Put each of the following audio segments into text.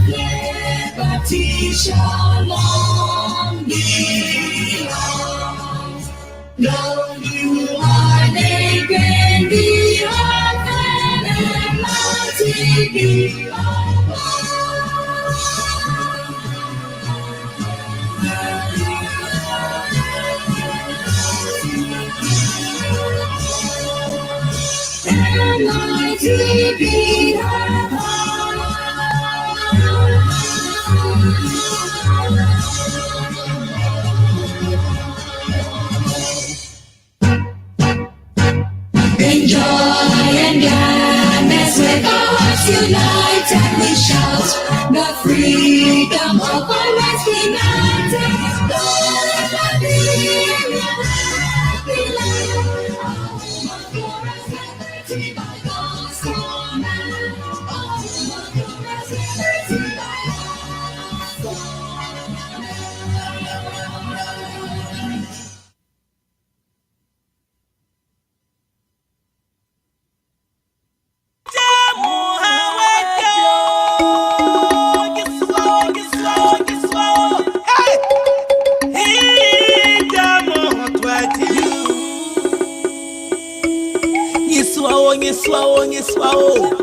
liberty shall long be ours. Though you are naked, be open and mighty be and mighty be in joy and gladness with our hearts united we shout the freedom of our rights united. Lord, Liberia, happy land, a home of glorious liberty by God's command. A home of glorious liberty by God's command. Swao.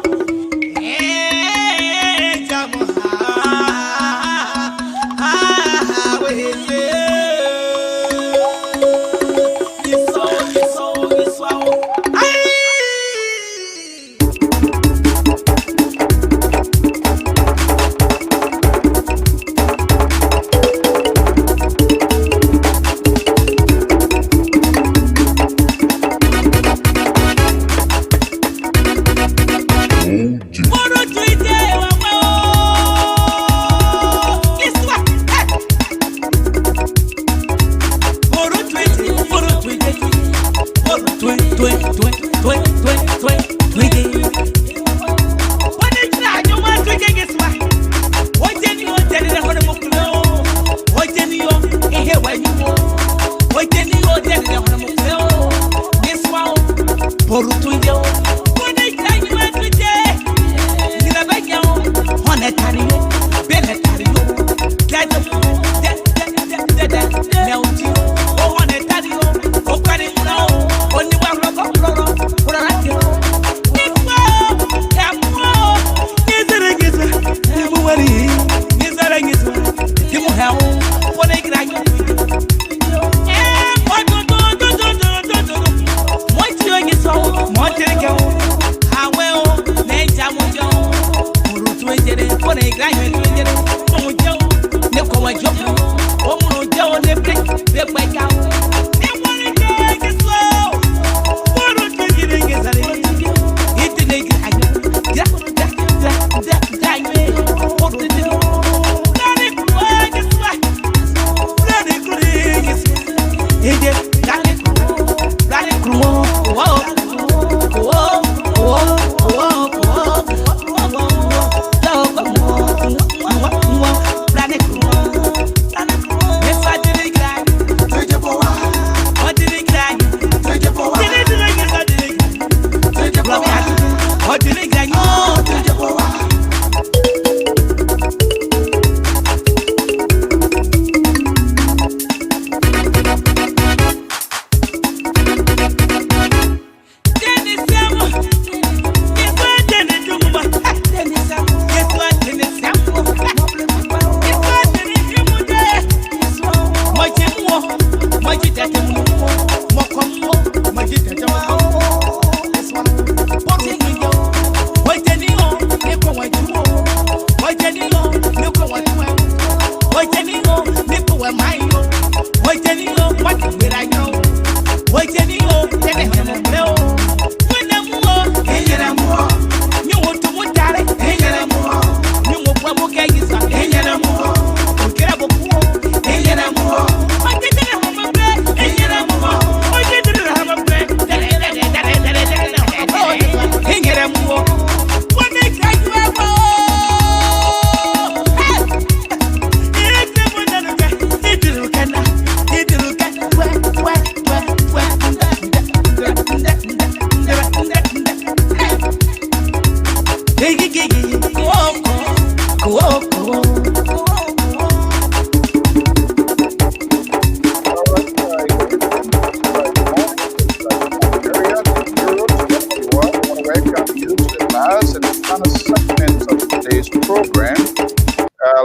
today's program.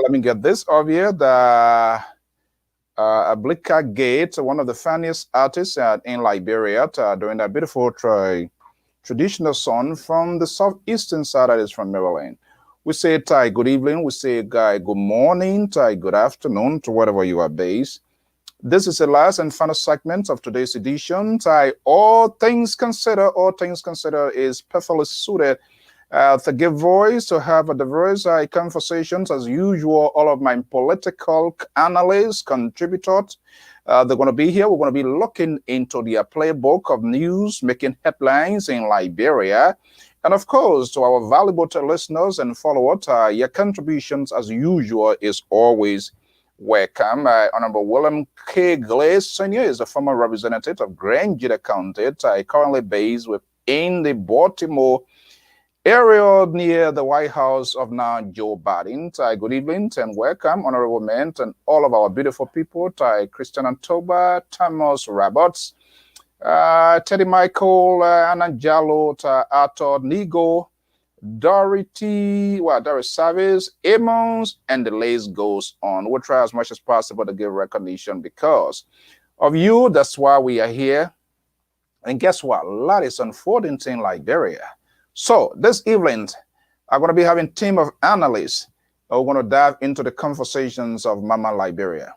Let me get this over here. The Ablika Gate, one of the funniest artists in Liberia, doing that beautiful traditional song from the southeastern side, that is from Maryland. We say good evening, we say good morning, good afternoon to wherever you are based. This is the last and final segment of today's edition. All Things Considered is perfectly suited to give voice, to have a diverse conversations. As usual, all of my political analysts, contributors, they're going to be here. We're going to be looking into the playbook of news, making headlines in Liberia. And of course, to our valuable listeners and followers, your contributions, as usual, is always welcome. Honorable William K. Glaze Sr. is a former representative of Grand Juda County, currently based within the Baltimore area near the White House of now Joe Biden. Good evening and welcome, honorable men, and all of our beautiful people. Christian Antoba, Thomas Roberts, Teddy Michael, Anna Jallo, Arthur Nigo, Doris Savage, Amos, and the list goes on. We'll try as much as possible to give recognition because of you. That's why we are here. And guess what? A lot is unfolding in Liberia. So this evening, I'm going to be having a team of analysts. We're going to dive into the conversations of Mama Liberia.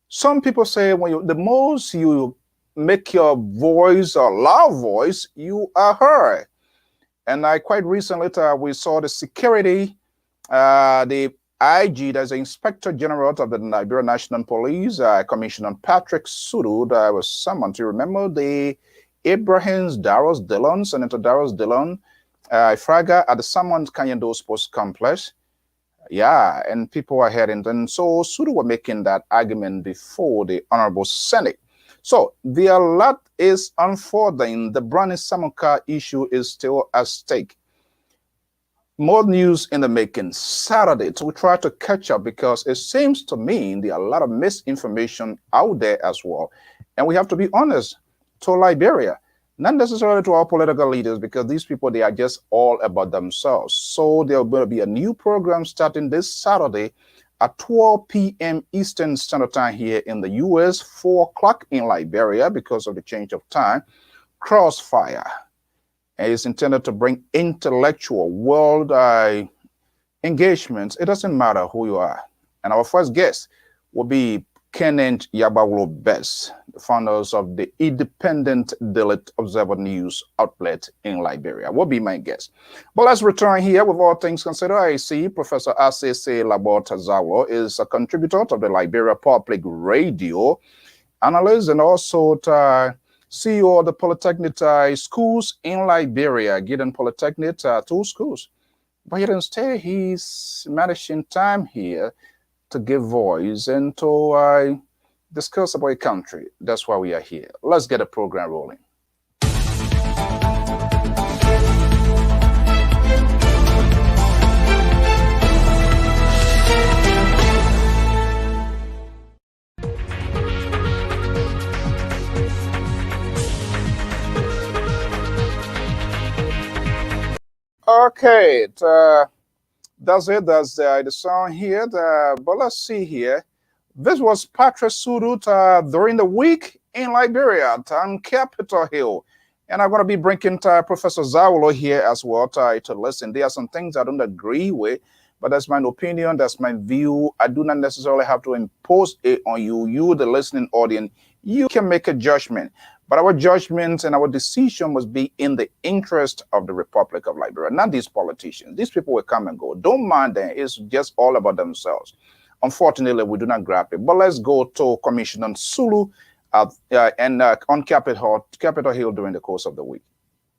Some people say the most you make your voice a loud voice, you are heard. And quite recently, we saw the security, the IG, there's the Inspector General of the Liberia National Police, Commissioner Patrick Suru, that was someone to remember, the Abraham's Darius Dillon, Senator Darius Dillon, Fraga at the Salmon Kanyando Sports Complex. Yeah, and people were heading. And so Suru were making that argument before the Honorable Senate. So the lot is unfolding. The Brownie Samuka issue is still at stake. More news in the making. Saturday, so we try to catch up because it seems to me there are a lot of misinformation out there as well. And we have to be honest to Liberia, not necessarily to our political leaders, because these people, they are just all about themselves. So there will be a new program starting this Saturday at 12 p.m. Eastern Standard Time here in the U.S., 4 o'clock in Liberia because of the change of time. Crossfire. And it's intended to bring intellectual world engagements. It doesn't matter who you are. And our first guest will be Kenneth Yabawolo Best, the founders of the Independent Daily Observer News outlet in Liberia, will be my guest. But let's return here with All Things Considered. I see Professor Asese Labor-Tazawo is a contributor to the Liberia Public Radio, analyst, and also CEO of the Polytechnic schools in Liberia, Gideon Polytechnic, 2 schools. But he didn't stay. He's managing time here to give voice and to discuss about a country. That's why we are here. Let's get a program rolling. Okay, that's it. That's the song here. But let's see here. This was Patrick Suru during the week in Liberia on Capitol Hill. And I'm going to be bringing Professor Zawolo here as well to listen. There are some things I don't agree with, but that's my opinion. That's my view. I do not necessarily have to impose it on you. You, the listening audience, you can make a judgment. But our judgment and our decision must be in the interest of the Republic of Liberia, not these politicians. These people will come and go. Don't mind them. It's just all about themselves. Unfortunately, we do not grab it. But let's go to Commissioner Sulu and on Capitol Hill during the course of the week.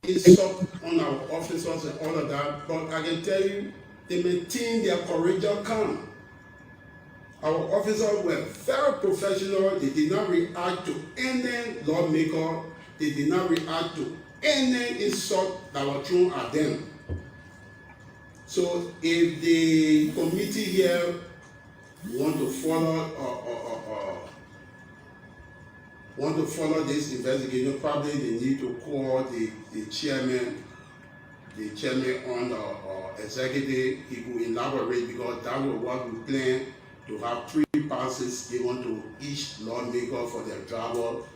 It's up on our officers and all of that, but I can tell you, they maintain their courageous calm. Our officers were very professional. They did not react to any lawmaker. They did not react to any insult that was thrown at them. So if the committee here want to follow this investigation, probably they need to call the chairman the chairman on the executive, he will elaborate, because that was what we plan, to have 3 passes given to each lawmaker for their travel,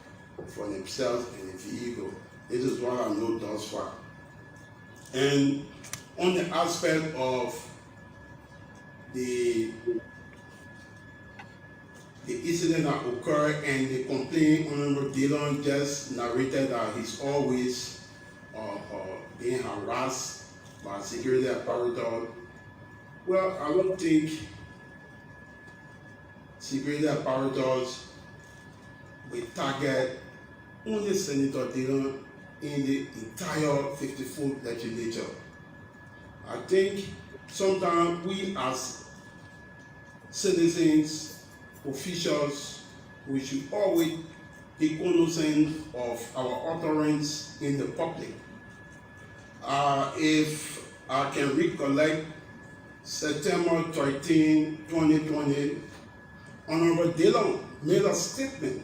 for themselves and the vehicle. This is what I know thus far. And on the aspect of the incident that occurred and the complaint Honorable Dillon just narrated, that he's always being harassed by security apparatus. Well, I don't think security apparatus will target only Senator Dillon in the entire 54th legislature. I think sometimes we as citizens, officials, we should always be cognizant of our utterance in the public. If I can recollect, September 13, 2020, Honorable Dillon made a statement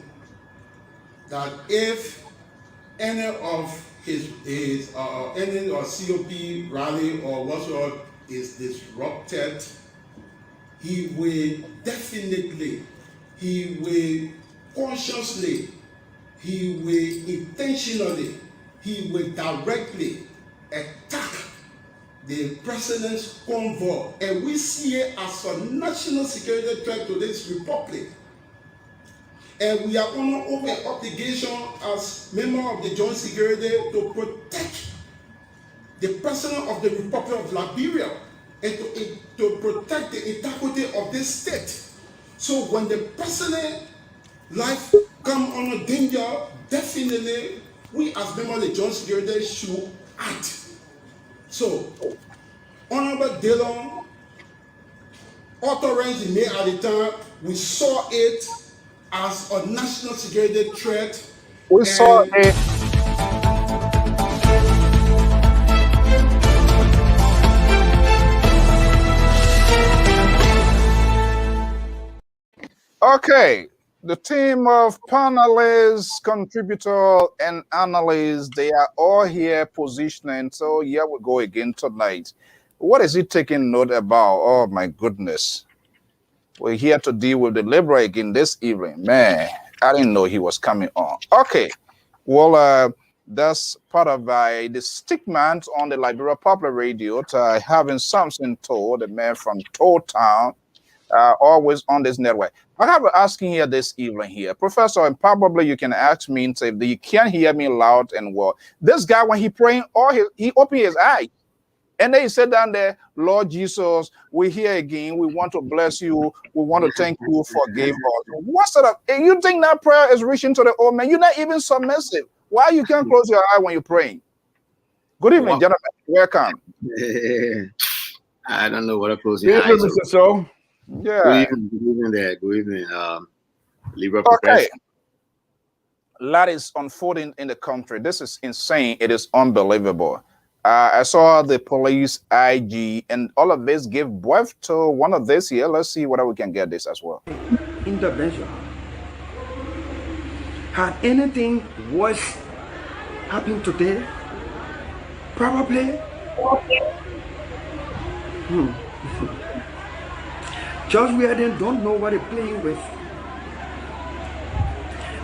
that if any of his any or COP rally or whatsoever is disrupted, he will definitely, he will consciously, he will intentionally, he will directly attack the president's convoy, and we see it as a national security threat to this republic. And we are under open obligation as member of the Joint Security to protect the president of the Republic of Liberia and to protect the integrity of this state. So when the president life come under danger, definitely we as members of the Joint Security should act. So, Honorable Dillon, utterance he made at the time, we saw it as a national security threat. We saw it. Okay, the team of panelists, contributors, and analysts, they are all here positioning. So here we go again tonight. What is he taking note about? Oh my goodness. We're here to deal with the Liberia again this evening. Man, I didn't know he was coming on. Okay, well, that's part of the stickman on the Liberia Popular Radio, having something told, the man from Toll Town, always on this network. I have an asking here this evening here, Professor, and probably you can ask me and say, you can't hear me loud and well. This guy, when he praying, he opened his eyes. And then he said down there, Lord Jesus, we're here again. We want to bless you. We want to thank you for giving us. What sort of, and you think that prayer is reaching to the old man? You're not even submissive. Why you can't close your eye when you're praying? Good evening, gentlemen. Welcome. I don't know what a closing eye is. So, yeah. Good evening there. Good evening, Libra Okay. Professor. A lot is unfolding in the country. This is insane. It is unbelievable. I saw the police IG, and all of this gave birth to one of this here. Let's see whether we can get this as well. Intervention. Had anything worse happened today? Probably. Just where they don't know what they're playing with.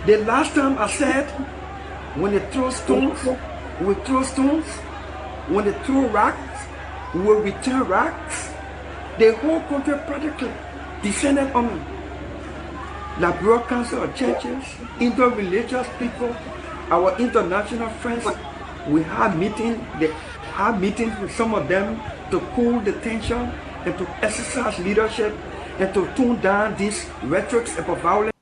The last time I said, when they throw stones, we throw stones. When they throw rocks, we will return rocks. The whole country practically descended on the broad council of churches, interreligious people, our international friends. We have meetings with some of them to cool the tension and to exercise leadership and to tone down these rhetorics about violence.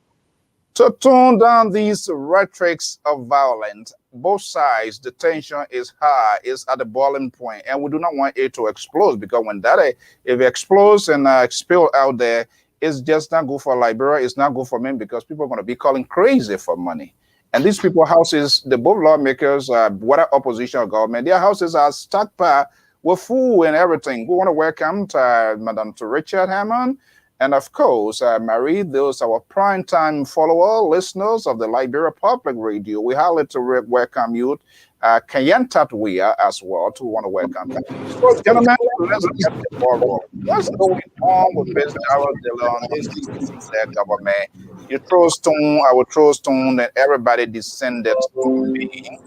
To tone down these rhetorics of violence, both sides, the tension is high, is at the boiling point, and we do not want it to explode, because when that, if it explodes and spill out there, it's just not good for Liberia, it's not good for men, because people are going to be calling crazy for money. And these people houses, the both lawmakers, whether opposition or government, their houses are stockpiled with food and everything. We want to welcome to Madam to Richard Hammond And of course, Marie, those our prime-time follower, listeners of the Liberia Public Radio, we highly to welcome you. Kayantat we are as well, to want to welcome you. So, gentlemen, let's get the ball rolling. What's going on with Mr. Darrell Dillon, this CDC-led government? You throw stone, I will throw stone, and everybody descended on me.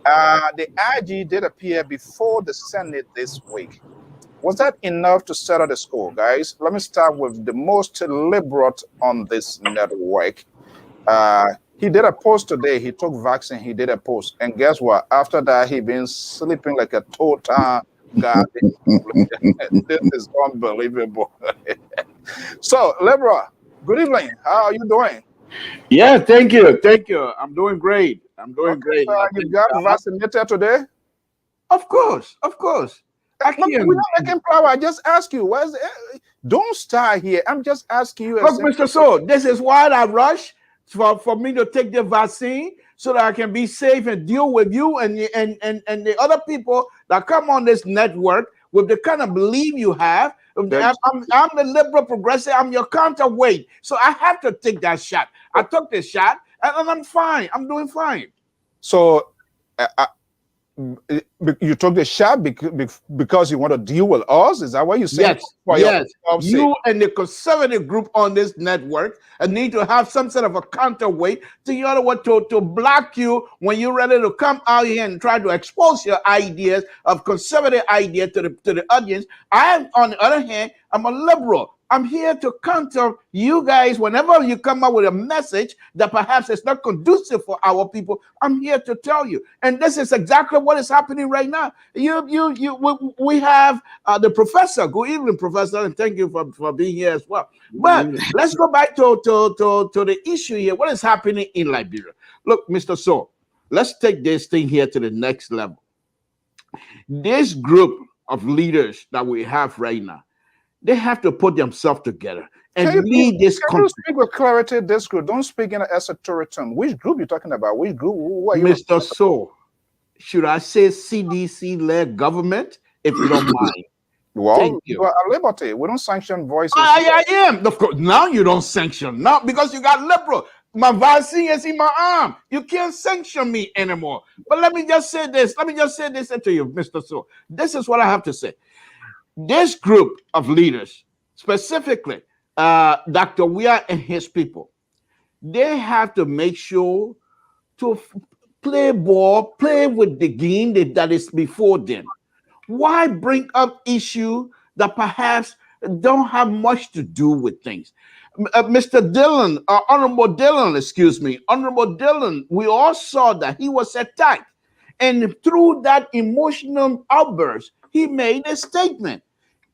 The IG did appear before the Senate this week. Was that enough to settle the score, guys? Let me start with the most liberal on this network. He did a post today. He took vaccine. He did a post. And guess what? After that, he been sleeping like a total god. This is unbelievable. So, liberal, good evening. How are you doing? Yeah, thank you. Thank you. I'm doing great. I'm doing great. You got vaccinated today? Of course. Of course. We're not making power. I just ask you. Don't start here. I'm just asking you. Look, Mr. So, this is why I rush for me to take the vaccine so that I can be safe and deal with you and the other people that come on this network with the kind of belief you have. I'm the liberal progressive. I'm your counterweight. So I have to take that shot. I took the shot and I'm fine. I'm doing fine. So you took the shot because you want to deal with us? Is that what you're saying? Yes. You and the conservative group on this network need to have some sort of a counterweight to the other one to block you when you're ready to come out here and try to expose your ideas of conservative ideas to the audience. On the other hand, I'm a liberal. I'm here to counter you guys whenever you come up with a message that perhaps is not conducive for our people. I'm here to tell you, and this is exactly what is happening right now. We have the professor. Good evening, professor, and thank you for being here as well. But let's go back to the issue here. What is happening in Liberia? Look, Mr. So, let's take this thing here to the next level. This group of leaders that we have right now, they have to put themselves together and lead this country. Can you speak with clarity, this group? Don't speak in an esoteric term. Which group are you talking about? Which group? Who are you? Mr. So, should I say CDC-led government, if you don't mind? Well, you are at liberty. We don't sanction voices. I am. Of course, now you don't sanction. Now, because you got liberal. My vaccine is in my arm. You can't sanction me anymore. But let me just say this. Let me just say this to you, Mr. So. This is what I have to say. This group of leaders, specifically Dr. Weah and his people, they have to make sure to play ball, play with the game that is before them. Why bring up issues that perhaps don't have much to do with things? Mr. Dillon, Honorable Dillon, we all saw that he was attacked. And through that emotional outburst, he made a statement.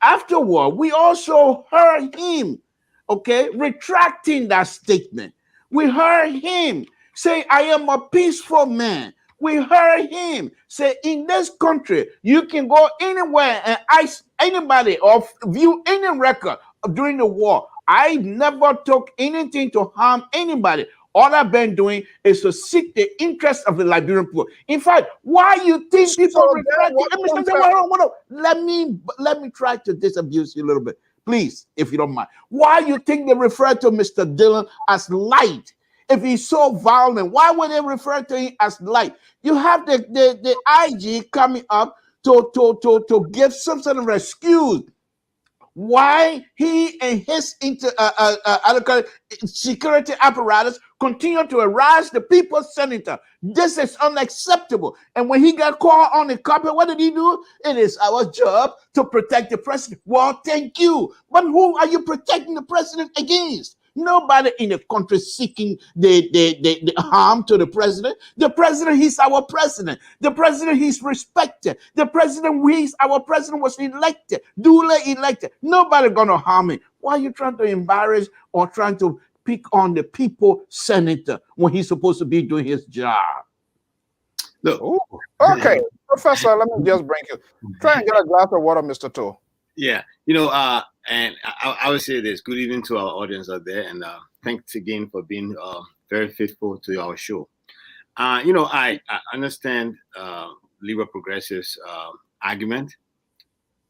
Afterward, we also heard him, retracting that statement. We heard him say, I am a peaceful man. We heard him say, in this country, you can go anywhere and ice anybody or view any record during the war. I never took anything to harm anybody. All I've been doing is to seek the interest of the Liberian people. In fact, why you think people let me try to disabuse you a little bit, please, if you don't mind. Why you think they refer to Mr. Dillon as light? If he's so violent, why would they refer to him as light? You have the IG coming up to give some sort of excuse why he and his security apparatus continue to harass the people's senator. This is unacceptable. And when he got caught on the carpet, what did he do? It is our job to protect the president. Well, thank you. But who are you protecting the president against? Nobody in the country seeking the harm to the president. The president, he's our president. The president, he's respected. The president, our president was elected, duly elected. Nobody gonna harm him. Why are you trying to embarrass or trying to pick on the people senator when he's supposed to be doing his job? Look, okay, Professor, let me just bring you. Try and get a glass of water, Mr. To. Yeah, and I would say this. Good evening to our audience out there, and thanks again for being very faithful to our show. I understand Liberal Progressive's argument.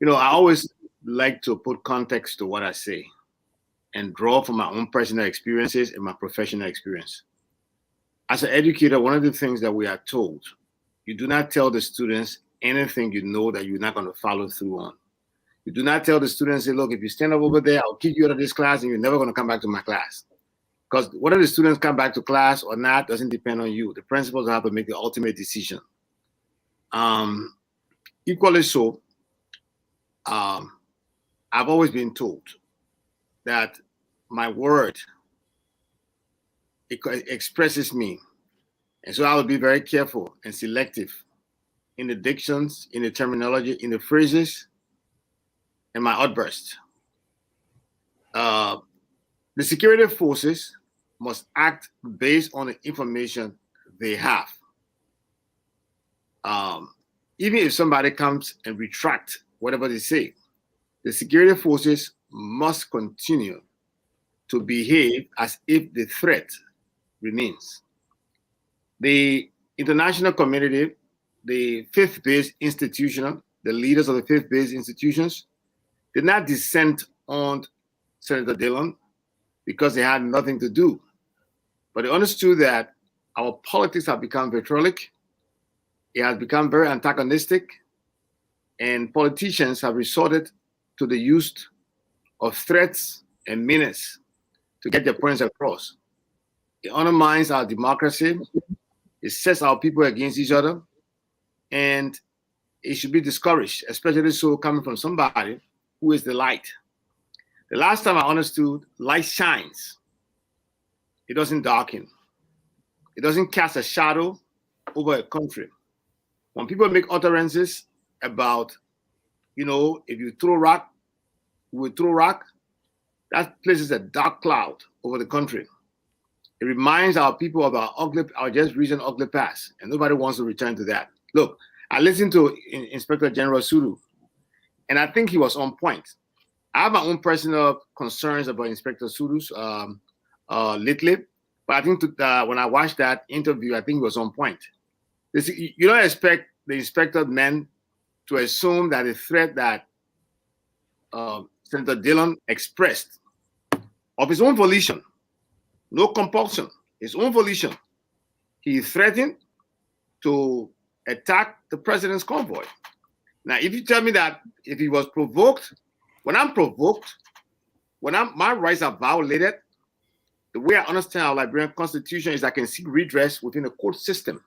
I always like to put context to what I say. and draw from my own personal experiences and my professional experience. As an educator, one of the things that we are told, you do not tell the students anything you know that you're not going to follow through on. You do not tell the students, say, look, if you stand up over there, I'll kick you out of this class and you're never going to come back to my class. Because whether the students come back to class or not doesn't depend on you. The principals have to make the ultimate decision. Equally so, I've always been told that my word expresses me. And so I will be very careful and selective in the dictions, in the terminology, in the phrases, and my outbursts. The security forces must act based on the information they have. Even if somebody comes and retract whatever they say, the security forces must continue to behave as if the threat remains. The international community, the faith-based institutional, the leaders of the faith-based institutions did not dissent on Senator Dillon because they had nothing to do. But they understood that our politics have become vitriolic, it has become very antagonistic, and politicians have resorted to the use of threats and menace to get their points across. It undermines our democracy, it sets our people against each other, and it should be discouraged, especially so coming from somebody who is the light. The last time I understood, light shines. It doesn't darken. It doesn't cast a shadow over a country. When people make utterances about, if you throw rock, we will throw rock, that places a dark cloud over the country. It reminds our people of our just recent ugly past, and nobody wants to return to that. Look, I listened to Inspector General Suru, and I think he was on point. I have my own personal concerns about Inspector Suru's lately, but I think when I watched that interview, I think he was on point. You don't expect the inspector men to assume that the threat that Senator Dillon expressed of his own volition, no compulsion, his own volition, he threatened to attack the president's convoy. Now, if you tell me that if he was provoked, when I'm provoked, my rights are violated, the way I understand our Liberian Constitution is I can seek redress within the court system.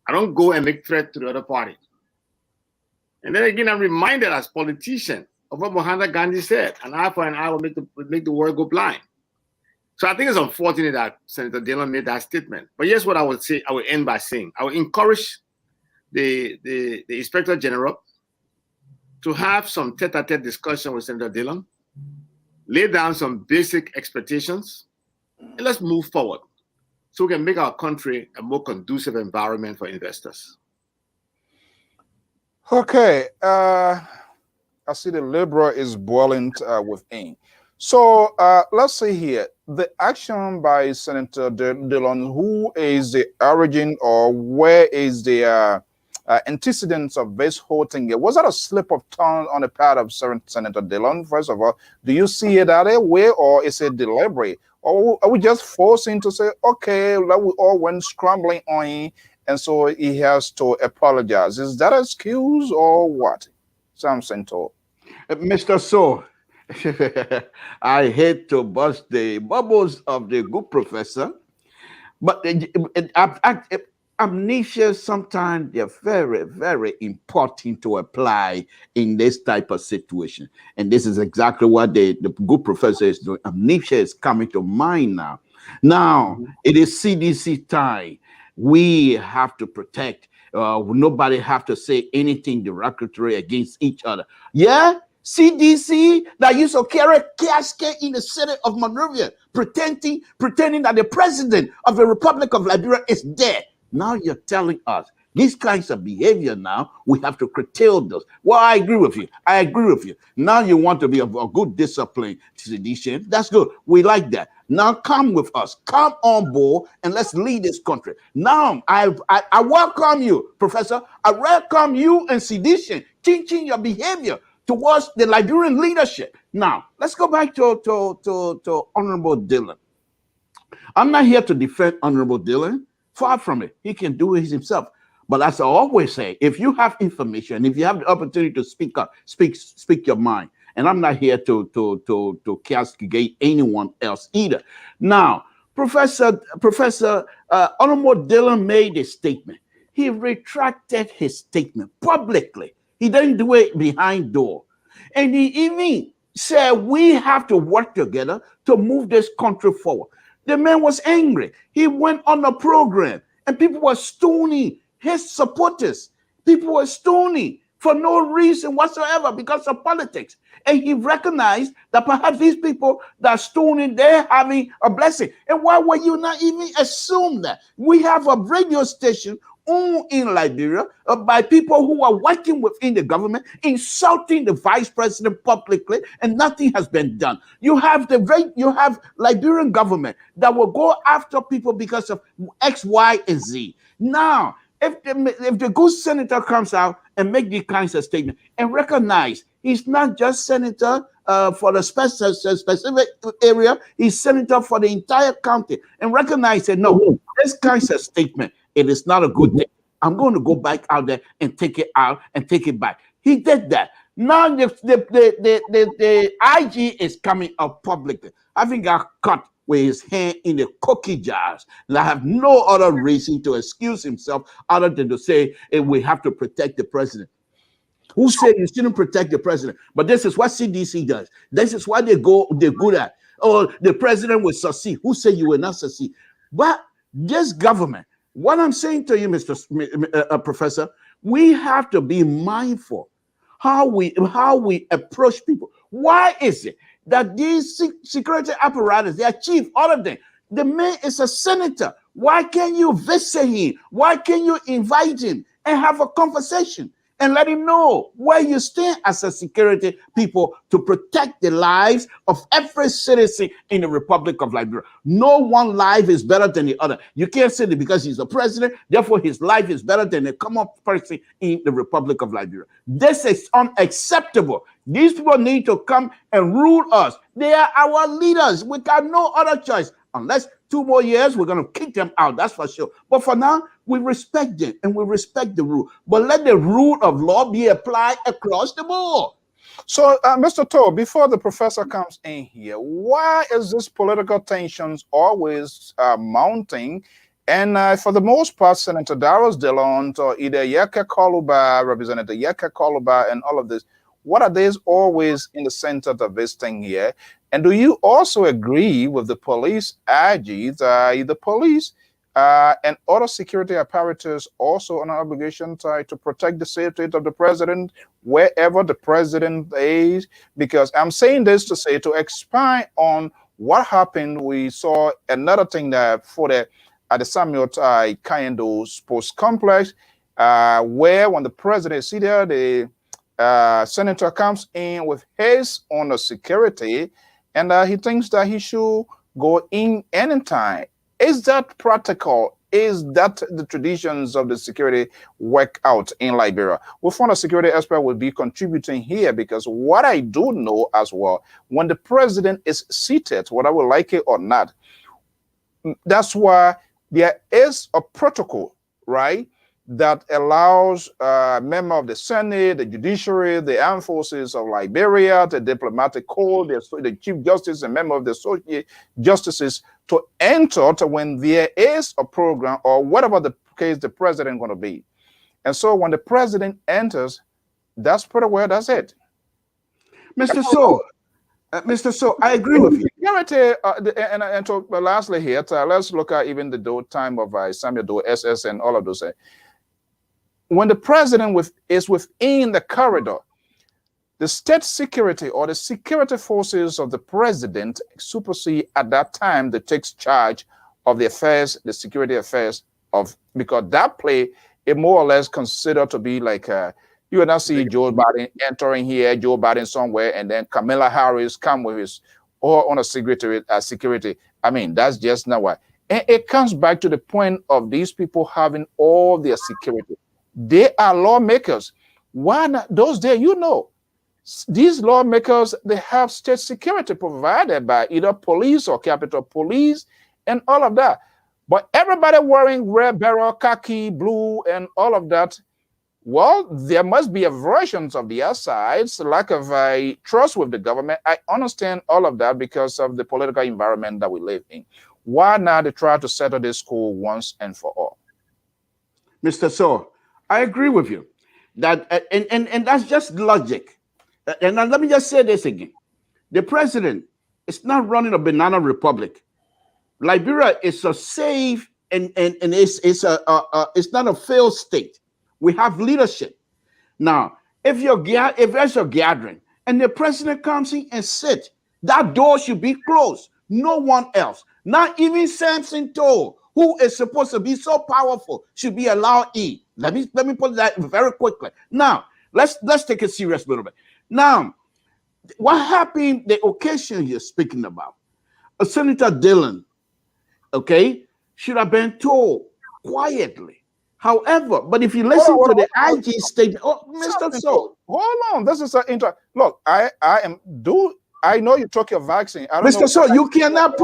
I don't go and make threat to the other party. And then again, I'm reminded as politician of what Mahatma Gandhi said, an eye for an eye will make the world go blind. So I think it's unfortunate that Senator Dillon made that statement. But here's what I would say, I would end by saying, I would encourage the Inspector General to have some tete-a-tete discussion with Senator Dillon, lay down some basic expectations, and let's move forward so we can make our country a more conducive environment for investors. Okay, I see the Liberal is boiling within. So let's see here, the action by Senator Dillon, who is the origin or where is the antecedents of this whole thing? Was that a slip of tongue on the part of Senator Dillon? First of all, do you see it that way, or is it deliberate? Or are we just forcing to say, okay, we all went scrambling on him, and so he has to apologize? Is that an excuse or what? Sam Sento. Mr. So, I hate to burst the bubbles of the good professor, but amnesia sometimes they're very, very important to apply in this type of situation. And this is exactly what the good professor is doing. Amnesia is coming to mind now. Now, it is CDC time. We have to protect. Nobody have to say anything derogatory against each other. Yeah? CDC that used to carry casket in the city of Monrovia, pretending that the president of the Republic of Liberia is dead. Now you're telling us these kinds of behavior now, we have to curtail those. Well, I agree with you. I agree with you. Now you want to be a good discipline sedition. That's good. We like that. Now come with us. Come on board and let's lead this country. Now I welcome you, Professor. I welcome you and sedition, changing your behavior. towards the Liberian leadership. Now, let's go back to Honorable Dillon. I'm not here to defend Honorable Dillon. Far from it. He can do it himself. But as I always say, if you have information, if you have the opportunity to speak up, speak your mind. And I'm not here to castigate anyone else either. Now, Professor Honorable Dillon made a statement. He retracted his statement publicly. He didn't do it behind door. And he even said we have to work together to move this country forward. The man was angry. He went on a program and people were stoning his supporters. People were stoning for no reason whatsoever because of politics. And he recognized that perhaps these people that are stoning, they're having a blessing. And why would you not even assume that? We have a radio station owned in Liberia by people who are working within the government, insulting the vice president publicly, and nothing has been done. You have Liberian government that will go after people because of X, Y, and Z. Now, if the good senator comes out and make these kinds of statements and recognize he's not just senator for the specific area, he's senator for the entire county, and recognize that no, this kinds of statement, it is not a good thing. I'm going to go back out there and take it out and take it back. He did that. Now the IG is coming up publicly. I think I got with his hand in the cookie jars. And I have no other reason to excuse himself other than to say we have to protect the president. Who said you shouldn't protect the president? But this is what CDC does. This is what they're good at. Oh, the president will succeed. Who said you will not succeed? But this government, what I'm saying to you, Mr. Professor, we have to be mindful how we approach people. Why is it that these security apparatus, they achieve all of them? The man is a senator. Why can't you visit him? Why can't you invite him and have a conversation and let him know where you stand as a security people to protect the lives of every citizen in the Republic of Liberia? No one life is better than the other. You can't say that because he's a president, therefore his life is better than a common person in the Republic of Liberia. This is unacceptable. These people need to come and rule us. They are our leaders. We got no other choice. Unless 2 more years, we're going to kick them out. That's for sure. But for now, we respect them and we respect the rule. But let the rule of law be applied across the board. So, Mr. Toh, before the professor comes in here, why is this political tensions always mounting? And for the most part, Senator Darius Dillon or either Yeke Koluba, Representative Yeke Koluba, and all of this, what are they always in the center of this thing here? And do you also agree with the police urges, the police and other security apparatus also an obligation to protect the safety of the president wherever the president is? Because I'm saying this to say, to expand on what happened, we saw another thing that at the Samuel Kayendo Sports Complex, where when the president is there, the senator comes in with his own security, and he thinks that he should go in anytime. Is that practical? Is that the traditions of the security work out in Liberia? We found a security expert will be contributing here, because what I do know as well, when the president is seated, whether we like it or not, that's why there is a protocol, right, that allows member of the Senate, the judiciary, the armed forces of Liberia, the diplomatic corps, the chief justice, and member of the associate justices to enter when there is a program or whatever the case the president going to be. And so when the president enters, that's pretty well, that's it. Mr. So, I agree with you. Security, and so lastly here, let's look at even the time of Samuel Doe, SS, and all of those. When the president is within the corridor, the state security or the security forces of the president supersede at that time that takes charge of the affairs, the security affairs of, because that play is more or less considered to be like you would not see Joe Biden entering here, Joe Biden somewhere, and then Kamala Harris come with his or on a security. I mean, that's just not what. And it comes back to the point of these people having all their security. They are lawmakers. Why not those there? You know, These lawmakers, they have state security provided by either police or Capitol Police and all of that. But everybody wearing red barrel, khaki, blue, and all of that. Well, there must be a versions of the sides, lack of trust with the government. I understand all of that because of the political environment that we live in. Why not they try to settle this score once and for all? Mr. So, I agree with you that, and that's just logic. And now let me just say this again: the president is not running a banana republic. Liberia is a safe and it's not a failed state. We have leadership. Now, if there's a gathering and the president comes in and sits, that door should be closed. No one else, not even Samson Toe, who is supposed to be so powerful, should be allowed in. Let me put that very quickly. Now, let's take it serious a little bit. Now, what happened? The occasion you're speaking about, Senator Dillon, okay, should have been told quietly. However, but if you listen to the IG statement, Mr. So, hold on, this is an look. I know you took your vaccine. Mr. So, you cannot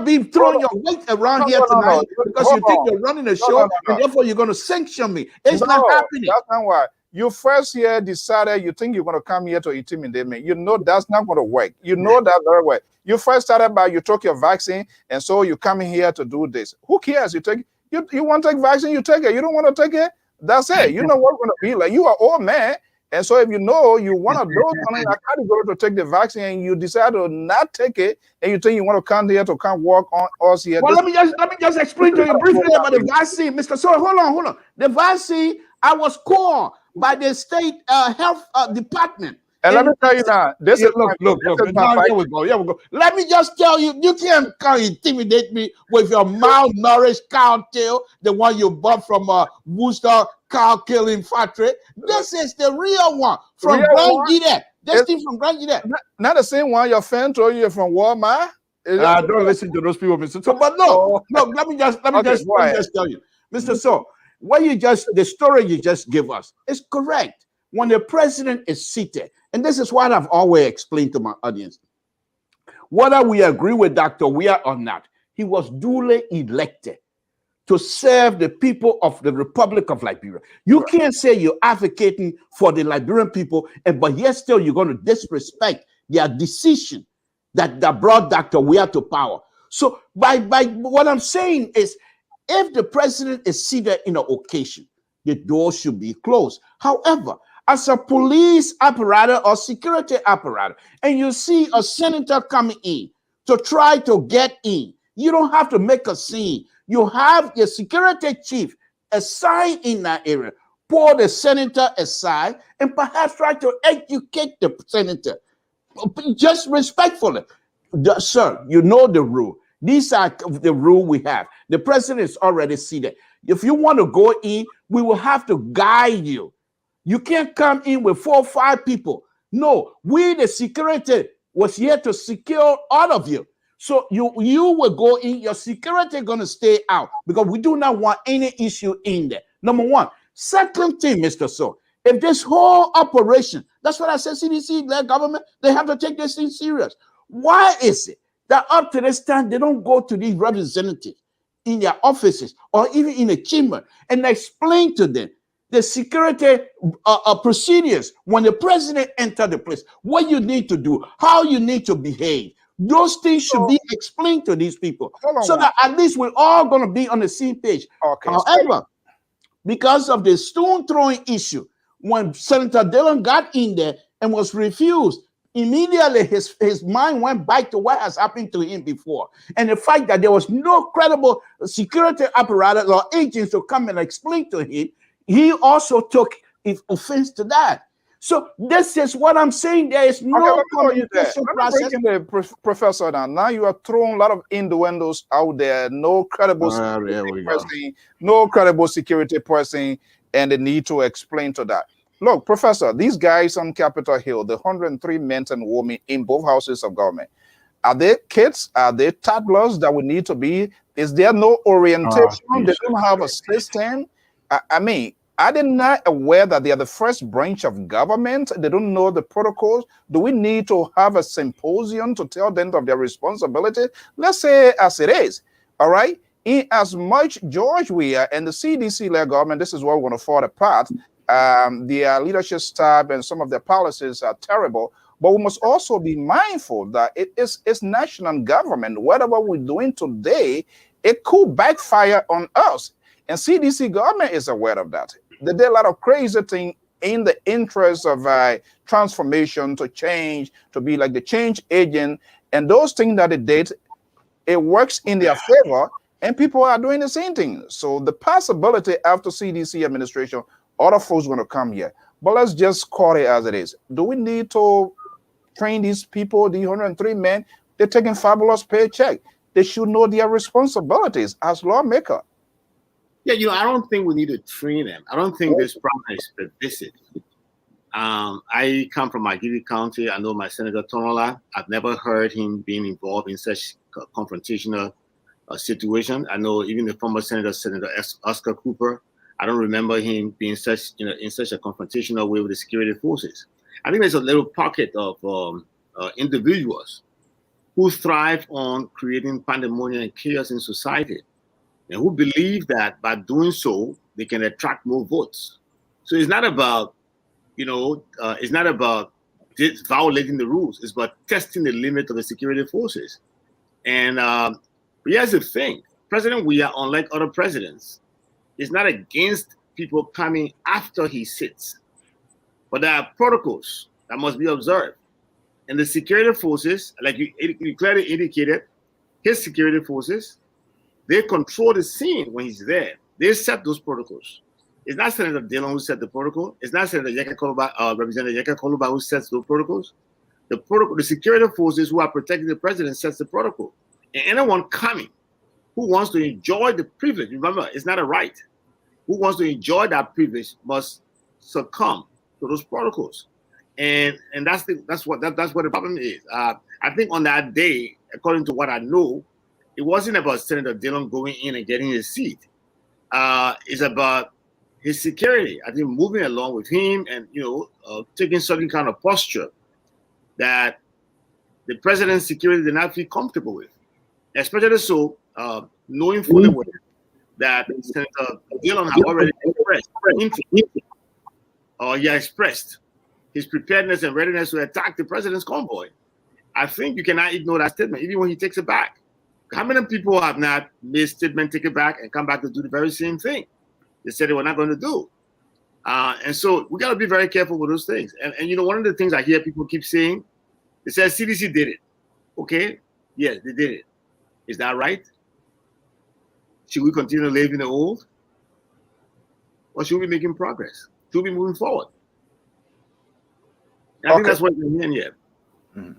be throwing your weight around here tonight because you think you're running a show and therefore you're going to sanction me. It's not happening. That's not why. You first here decided you think you're going to come here to intimidate me. You know that's not going to work. You know that very well. You first started by you took your vaccine and so you come here to do this. Who cares? You want to take vaccine, you take it. You don't want to take it, that's it. You know what's going to be like. You are old man. And so if you know you want to do something like category to take the vaccine and you decide to not take it and you think you want to come here to come work on us here. Well, let me just explain to you briefly about the vaccine, Mr. So hold on. The vaccine, I was called by the state health department. And let me tell you now, this is look. Now, here we go. Let me just tell you, you can't come intimidate me with your malnourished cow tail, the one you bought from Worcester cow killing factory. This is the real one from Grand Gide. This thing from Grand Gide. Not the same one your friend told you from Walmart. Don't listen to those people, Mr. So. But no, let me just tell you, Mr. So, the story you just give us is correct. When the president is seated, and this is what I've always explained to my audience, whether we agree with Dr. Weah or not, he was duly elected to serve the people of the Republic of Liberia. You can't say you're advocating for the Liberian people, but yet still you're going to disrespect their decision that brought Dr. Weah to power. So by what I'm saying is, if the president is seated in an occasion, the door should be closed. However, as a police apparatus or security apparatus, and you see a senator coming in to try to get in, you don't have to make a scene. You have your security chief assigned in that area, pull the senator aside, and perhaps try to educate the senator, just respectfully. Sir, you know the rule. These are the rule we have. The president is already seated. If you want to go in, we will have to guide you. You can't come in with 4 or 5 people. No, we, the security, was here to secure all of you. So you will go in, your security going to stay out because we do not want any issue in there. Number one. Second thing, Mr. So, if this whole operation, that's what I said, CDC, the government, they have to take this thing serious. Why is it that up to this time, they don't go to these representatives in their offices or even in a chamber and explain to them the security procedures when the president entered the place, what you need to do, how you need to behave? Those things should be explained to these people so that at least we're all going to be on the same page. Okay. However, because of the stone throwing issue, when Senator Dillon got in there and was refused, immediately his mind went back to what has happened to him before. And the fact that there was no credible security apparatus or agents to come and explain to him, he also took offense to that. So this is what I'm saying. There is no communication process. Professor, now you are throwing a lot of innuendos out there. No credible security person, no credible security person, and the need to explain to that. Look, Professor, these guys on Capitol Hill, the 103 men and women in both houses of government, are they kids? Are they toddlers that we need to be? Is there no orientation? They don't have a system. I mean, Are they not aware that they are the first branch of government? They don't know the protocols. Do we need to have a symposium to tell them of their responsibility? Let's say as it is, all right? In as much George Weah and the CDC-led government, this is where we're going to fall apart. Their leadership staff and some of their policies are terrible. But we must also be mindful that it's national government. Whatever we're doing today, it could backfire on us. And CDC government is aware of that. They did a lot of crazy things in the interest of transformation, to change, to be like the change agent. And those things that they did, it works in their favor, and people are doing the same thing. So the possibility after CDC administration, other folks going to come here. But let's just call it as it is. Do we need to train these people, the 103 men? They're taking fabulous paycheck. They should know their responsibilities as lawmaker. Yeah, I don't think we need to train them. I don't think this problem is pervasive. I come from Magidi County. I know my Senator Tonola. I've never heard him being involved in such confrontational situation. I know even the former Senator Oscar Cooper, I don't remember him being such, in such a confrontational way with the security forces. I think there's a little pocket of individuals who thrive on creating pandemonium and chaos in society, and who believe that by doing so, they can attract more votes. So it's not about, it's not about violating the rules. It's about testing the limit of the security forces. And here's the thing. President Weah, unlike other presidents, is not against people coming after he sits. But there are protocols that must be observed. And the security forces, like you clearly indicated, his security forces, they control the scene when he's there. They set those protocols. It's not Senator Dillon who set the protocol. It's not Senator Representative Yeka Koluba who sets those protocols. The security forces who are protecting the president sets the protocol. And anyone coming who wants to enjoy the privilege, remember, it's not a right, who wants to enjoy that privilege must succumb to those protocols. And that's what the problem is. I think on that day, according to what I know, it wasn't about Senator Dillon going in and getting his seat. It's about his security. I think moving along with him and taking certain kind of posture that the president's security did not feel comfortable with, especially so knowing fully well that Senator Dillon had already expressed his preparedness and readiness to attack the president's convoy. I think you cannot ignore that statement, even when he takes it back. How many people have not made statement, take it back, and come back to do the very same thing they said they were not going to do? And so we got to be very careful with those things. And one of the things I hear people keep saying, they say CDC did it. Okay, yes, they did it. Is that right? Should we continue to live in the old? Or should we be making progress? Should we be moving forward? I think that's what we're hearing here. Mm-hmm.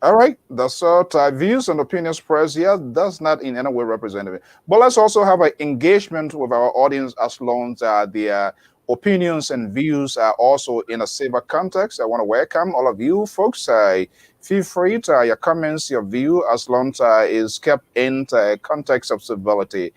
All right, that's views and opinions expressed here does not in any way represent it. But let's also have an engagement with our audience as long as their opinions and views are also in a safer context. I want to welcome all of you folks. Feel free to your comments, your view, as long as is kept in the context of civility.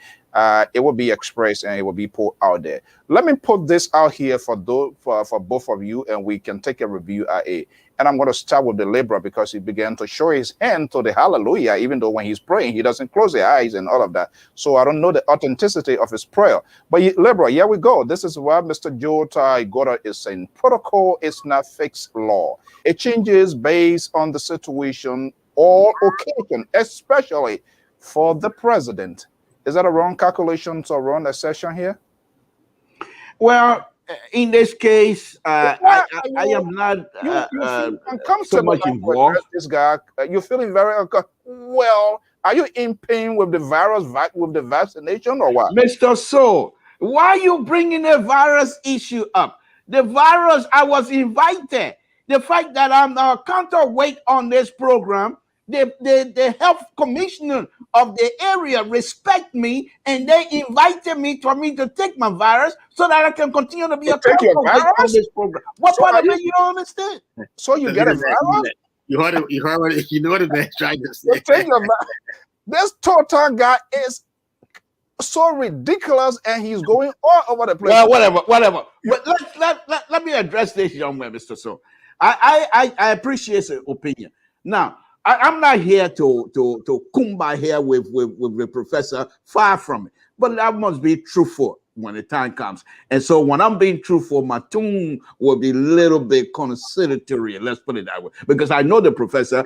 It will be expressed and it will be put out there. Let me put this out here for both of you, and we can take a review at it. And I'm going to start with the Libra because he began to show his hand to the hallelujah, even though when he's praying, he doesn't close his eyes and all of that. So I don't know the authenticity of his prayer. But Libra, here we go. This is what Mr. Joe Goddard is saying. Protocol is not fixed law. It changes based on the situation or occasion, especially for the president. Is that a wrong calculation to run a session here? Well, in this case, I am not so much involved. This guy, you're feeling very well. Are you in pain with the virus, with the vaccination, or what? Mr. So, why are you bringing the virus issue up? The virus, I was invited. The fact that I'm a counterweight on this program, the health commissioner of the area respect me, and they invited me to take my virus so that I can continue to be a counterweight on this program. What part of it you don't understand? So you get a virus? You heard what the man trying to say. This total guy is so ridiculous, and he's going all over the place. Well, whatever. But let me address this young man, Mr. So. I appreciate your opinion. Now, I'm not here to kumbaya here with the professor. Far from it. But I must be truthful when the time comes. And so when I'm being truthful, my tune will be a little bit conciliatory. Let's put it that way. Because I know the professor,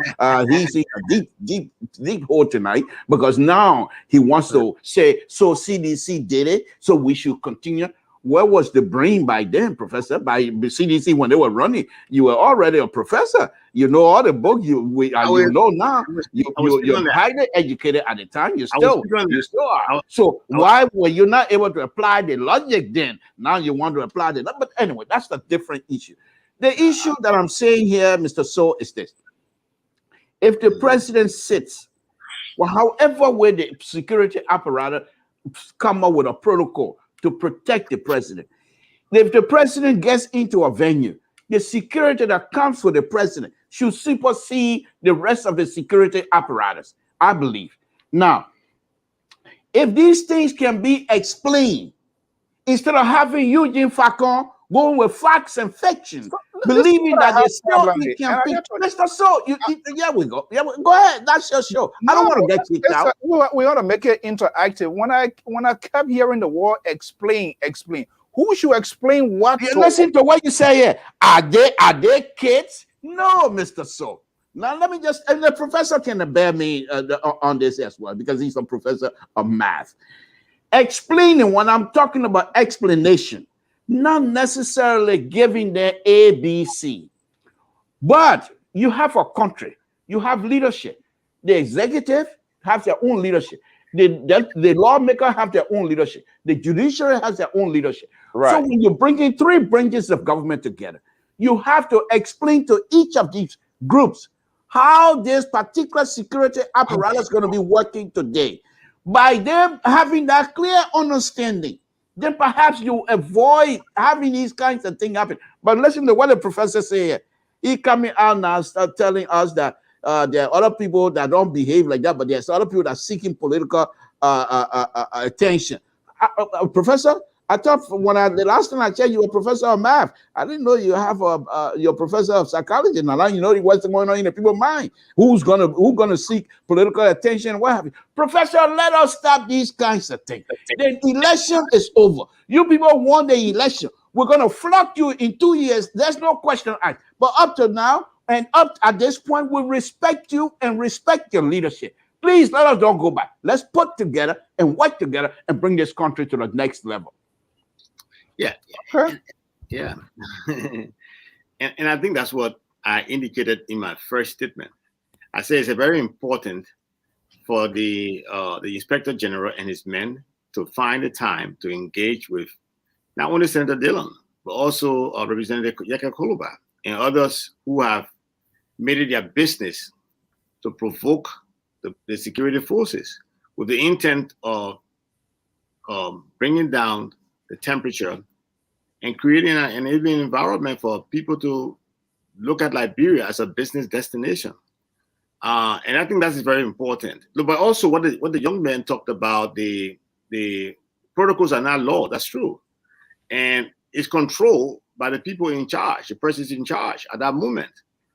he's in a deep hole tonight, because now he wants to say, so CDC did it, so we should continue. Where was the brain by then, Professor? By the CDC when they were running, you were already a professor. You know all the books. You know now. You're highly educated at the time. You still are. So why were you not able to apply the logic then? Now you want to apply the. But anyway, that's a different issue. The issue that I'm saying here, Mr. So, is this: if the president sits, well, however way the security apparatus come up with a protocol to protect the president. If the president gets into a venue, the security that comes with the president should supersede the rest of the security apparatus, I believe. Now, if these things can be explained, instead of having Eugene Facon going with facts and fiction, believing that they still can be. Mr. So, yeah, we go. Yeah, go ahead. That's your show. I don't want to get kicked out. We ought to make it interactive. When I kept hearing the word explain, who should explain what? Listen to what you say here. Are they kids? No, Mr. So. Now let me just, and the professor can bear me on this as well, because he's a professor of math. Explaining, when I'm talking about explanation, not necessarily giving their ABC, but you have a country, you have leadership. The executive has their own leadership. The lawmaker have their own leadership. The judiciary has their own leadership. Right. So when you bring in three branches of government together, you have to explain to each of these groups how this particular security apparatus is going to be working today. By them having that clear understanding, then perhaps you avoid having these kinds of things happen. But listen to what the professor say here. He coming out now, start telling us that there are other people that don't behave like that, but there's other people that are seeking political attention. Professor, I thought the last time I checked, you were a professor of math. I didn't know you have you're a professor of psychology. Now you know what's going on in the people's mind. Who's gonna seek political attention? What have you? Professor, let us stop these kinds of things. The election is over. You people won the election. We're gonna flock you in 2 years. There's no question. But up to now and up at this point, we respect you and respect your leadership. Please let us don't go back. Let's put together and work together and bring this country to the next level. Yeah. Okay. Yeah. and I think that's what I indicated in my first statement. I say it's very important for the Inspector General and his men to find the time to engage with not only Senator Dillon, but also Representative Yaka Koluba and others who have made it their business to provoke the security forces with the intent of bringing down the temperature and creating an enabling environment for people to look at Liberia as a business destination. And I think that is very important. But also what the young man talked about, the protocols are not law. That's true. And it's controlled by the people in charge, the person in charge at that moment.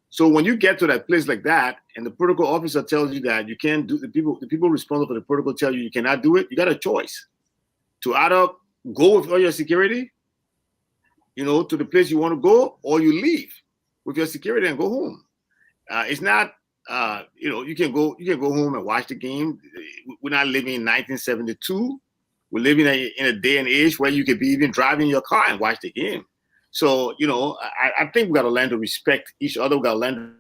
So when you get to that place like that, and the protocol officer tells you that you can't do, the people responsible for the protocol tell you cannot do it, you got a choice to either go with all your security, to the place you want to go, or you leave with your security and go home. It's not, you can go home and watch the game. We're not living in 1972. We're living in a day and age where you could be even driving your car and watch the game. So, I think we got to learn to respect each other. We got to learn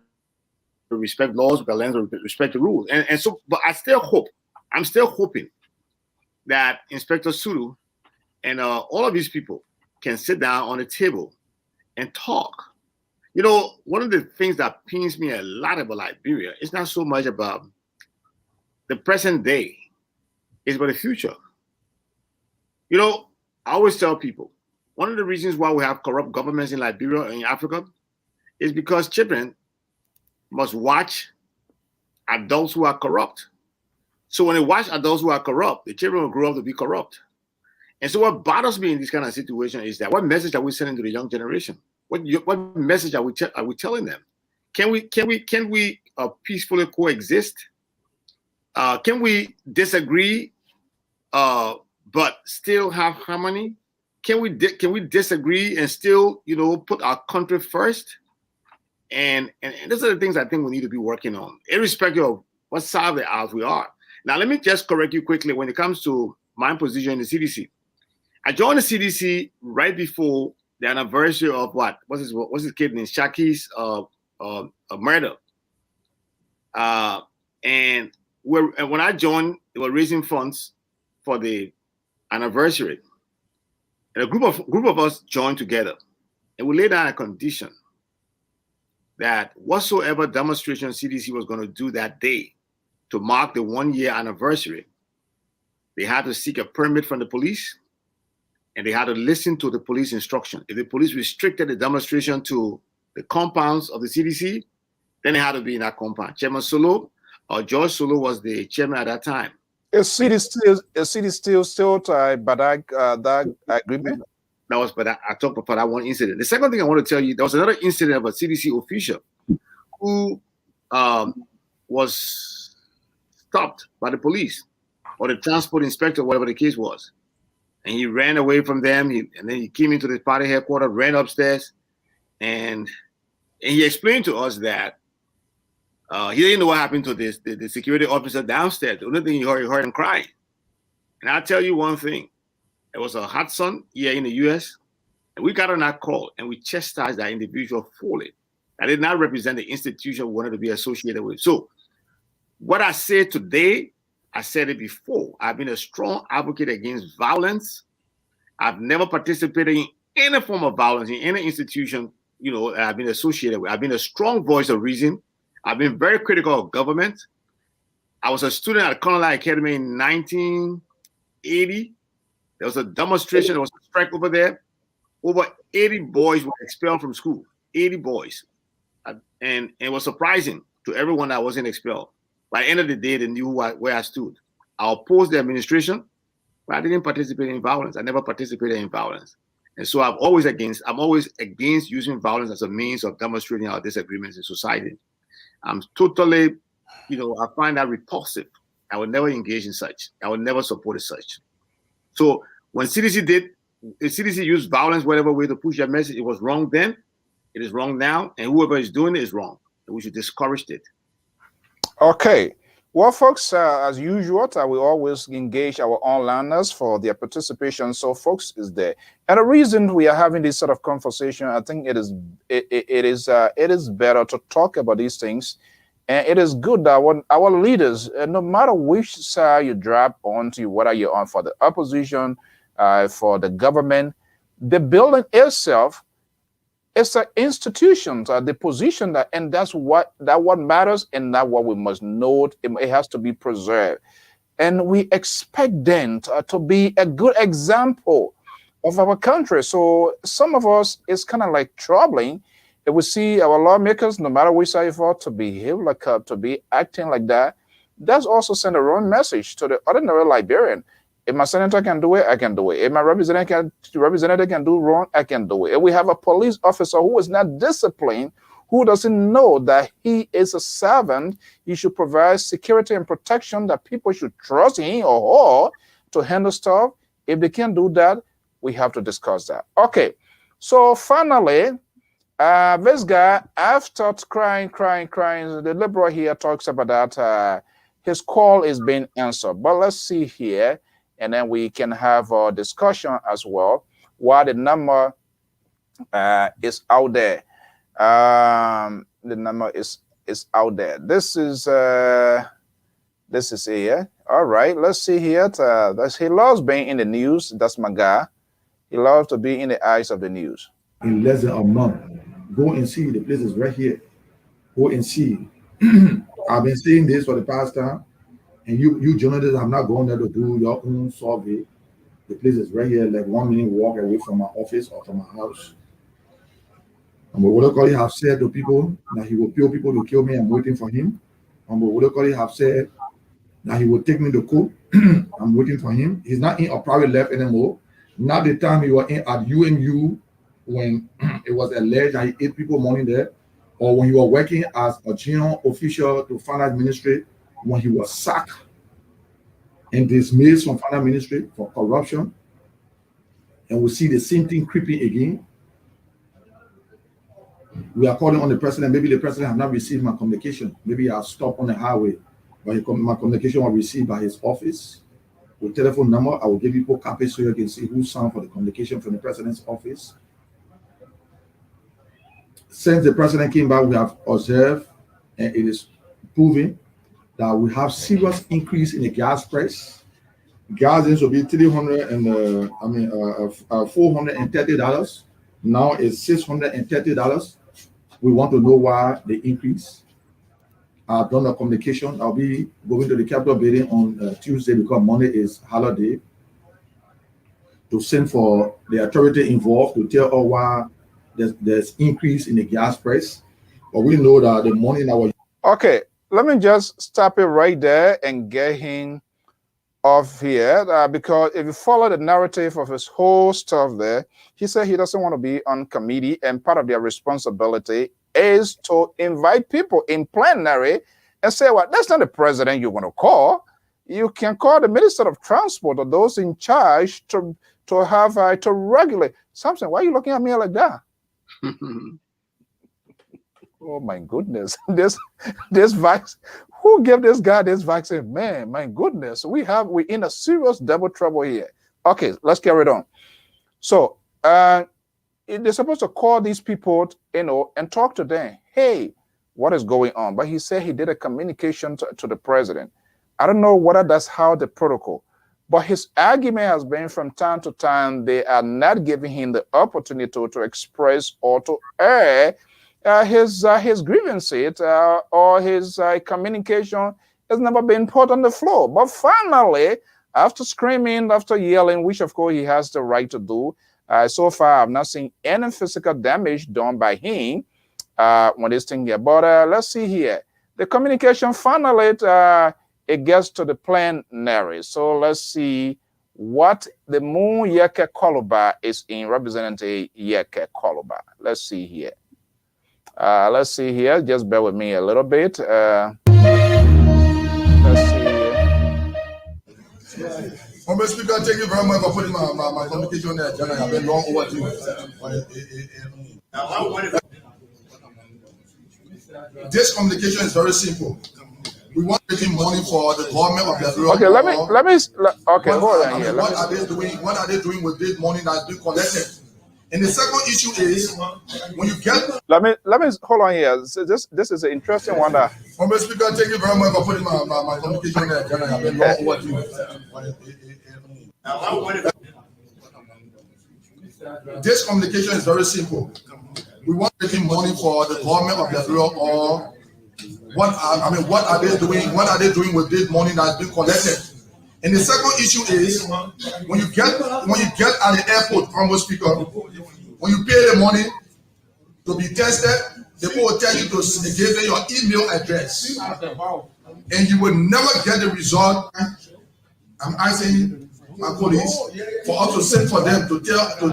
to respect laws. We got to learn to respect the rules. And so, but I'm still hoping that Inspector Sudu and all of these people can sit down on a table and talk. One of the things that pains me a lot about Liberia is not so much about the present day, it's about the future. I always tell people, one of the reasons why we have corrupt governments in Liberia and in Africa is because children must watch adults who are corrupt. So when they watch adults who are corrupt, the children will grow up to be corrupt. And so what bothers me in this kind of situation is that what message are we sending to the young generation? What message are we telling them? Can we peacefully coexist? Can we disagree, but still have harmony? Can we disagree and still, put our country first? And those are the things I think we need to be working on, irrespective of what side of the aisle we are. Now, let me just correct you quickly when it comes to my position in the CDC. I joined the CDC right before the anniversary of what's his kid named Shaki's murder. And when I joined, they were raising funds for the anniversary. And a group of us joined together, and we laid down a condition that whatsoever demonstration CDC was going to do that day to mark the 1-year anniversary, they had to seek a permit from the police, and they had to listen to the police instruction. If the police restricted the demonstration to the compounds of the CDC, then it had to be in that compound. Chairman Solo, George Solo was the chairman at that time. Is CDC still tied by that agreement? But I talked about that one incident. The second thing I want to tell you, there was another incident of a CDC official who was stopped by the police or the transport inspector, whatever the case was. And he ran away from them. And then he came into the party headquarters, ran upstairs, and he explained to us that he didn't know what happened to the security officer downstairs. The only thing he heard him crying. And I'll tell you one thing. It was a hot sun here in the U.S., and we got on that call, and we chastised that individual fully. I did not represent the institution we wanted to be associated with. So what I said today, I said it before. I've been a strong advocate against violence. I've never participated in any form of violence in any institution, I've been associated with. I've been a strong voice of reason. I've been very critical of government. I was a student at Colonel Academy in 1980. There was a demonstration, there was a strike over there. Over 80 boys were expelled from school, 80 boys. And it was surprising to everyone that I wasn't expelled. By the end of the day, they knew where I stood. I opposed the administration, but I didn't participate in violence. I never participated in violence. And so I'm always against using violence as a means of demonstrating our disagreements in society. I'm totally, I find that repulsive. I would never engage in such. I would never support such. So when CDC used violence, whatever way to push their message, it was wrong then, it is wrong now, and whoever is doing it is wrong. And we should discourage it. Okay. Well, folks, as usual, we always engage our onliners for their participation. So, folks, is there. And the reason we are having this sort of conversation, I think it is better to talk about these things. And it is good that when our leaders, no matter which side you drop onto, whether you're on for the opposition, for the government, the building itself is an institution, the position that, and that's what matters, and that's what we must note. It has to be preserved, and we expect them to be a good example of our country. So some of us, it's kind of like troubling. If we see our lawmakers, no matter which side you fall, to behave like to be acting like that, that's also send a wrong message to the ordinary Liberian. If my senator can do it, I can do it. If my representative can do wrong, I can do it. If we have a police officer who is not disciplined, who doesn't know that he is a servant, he should provide security and protection, that people should trust him or her to handle stuff. If they can't do that, we have to discuss that. Okay, so finally, this guy, after crying, the liberal here talks about that his call is being answered. But let's see here, and then we can have a discussion as well while the number is out there. The number is out there. This is here. All right, let's see here. He loves being in the news. That's my guy. He loves to be in the eyes of the news. In less than a month, go and see. The place is right here. Go and see. I've been saying this for the past time, and you journalists have not gone there to do your own survey. The place is right here, like 1 minute walk away from my office or from my house. And Wodokoli have said to people that he will kill people to kill me. I'm waiting for him. And Wodokoli have said Now he will take me to court. I'm waiting for him. He's not in a private life anymore. Not the time he was in at UMU when it was alleged that he ate people money there, or when he was working as a junior official to finance ministry when he was sacked and dismissed from finance ministry for corruption. And we see the same thing creeping again. We are calling on the president. Maybe the president has not received my communication. Maybe I'll stop on the highway, but my communication was received by his office. With telephone number, I will give people copies so you can see who signed for the communication from the president's office. Since the president came back, we have observed, and it is proven that we have serious increase in the gas price. Gas used to be $430. Now it's $630. We want to know why the increase. I've done a communication. I'll be going to the Capitol building on Tuesday because Monday is holiday, to send for the authority involved to tell us why there's increase in the gas price. But we know that the money in our... Okay, let me just stop it right there and get him off here, because if you follow the narrative of his whole stuff there, he said he doesn't want to be on committee, and part of their responsibility is to invite people in plenary and say, well, that's not the president you want to call. You can call the Minister of Transport or those in charge to regulate something. Why are you looking at me like that? Oh my goodness, this vaccine. Who gave this guy this vaccine? Man, my goodness, we're in a serious double trouble here. Okay, let's carry it on. So they're supposed to call these people, and talk to them. Hey, what is going on? But he said he did a communication to the president. I don't know whether that's how the protocol, but his argument has been from time to time they are not giving him the opportunity to express or to air his grievances, or his communication has never been put on the floor. But finally, after screaming, after yelling, which of course he has the right to do, so far I've not seen any physical damage done by him when this thing here. But let's see here. The communication finally, it gets to the plenary. So let's see what the Moon Yeke Koluba is in, Representative Yeke Koluba. Let's see here. Let's see here. Just bear with me a little bit. Let's see here. Mr. Speaker, thank you very much for putting my communication on the agenda. I've been long overdue. This communication is very simple. We want getting money for the government of the Liberia. Okay, let me. Okay, hold on here. What are they doing? What are they doing with this money that's been collected? And the second issue is when you get. Let me hold on here. So this is an interesting one. Mr. Speaker, thank you very much for putting my communication on the agenda. I've been long overdue. This communication is very simple. We want getting money for the government of the Liberia, or what are they doing? What are they doing with this money that's been collected? And the second issue is when you get at the airport, Mr. Speaker, when you pay the money to be tested, the people will tell you to give them your email address, and you will never get the result. I'm asking my colleagues for us to send for them to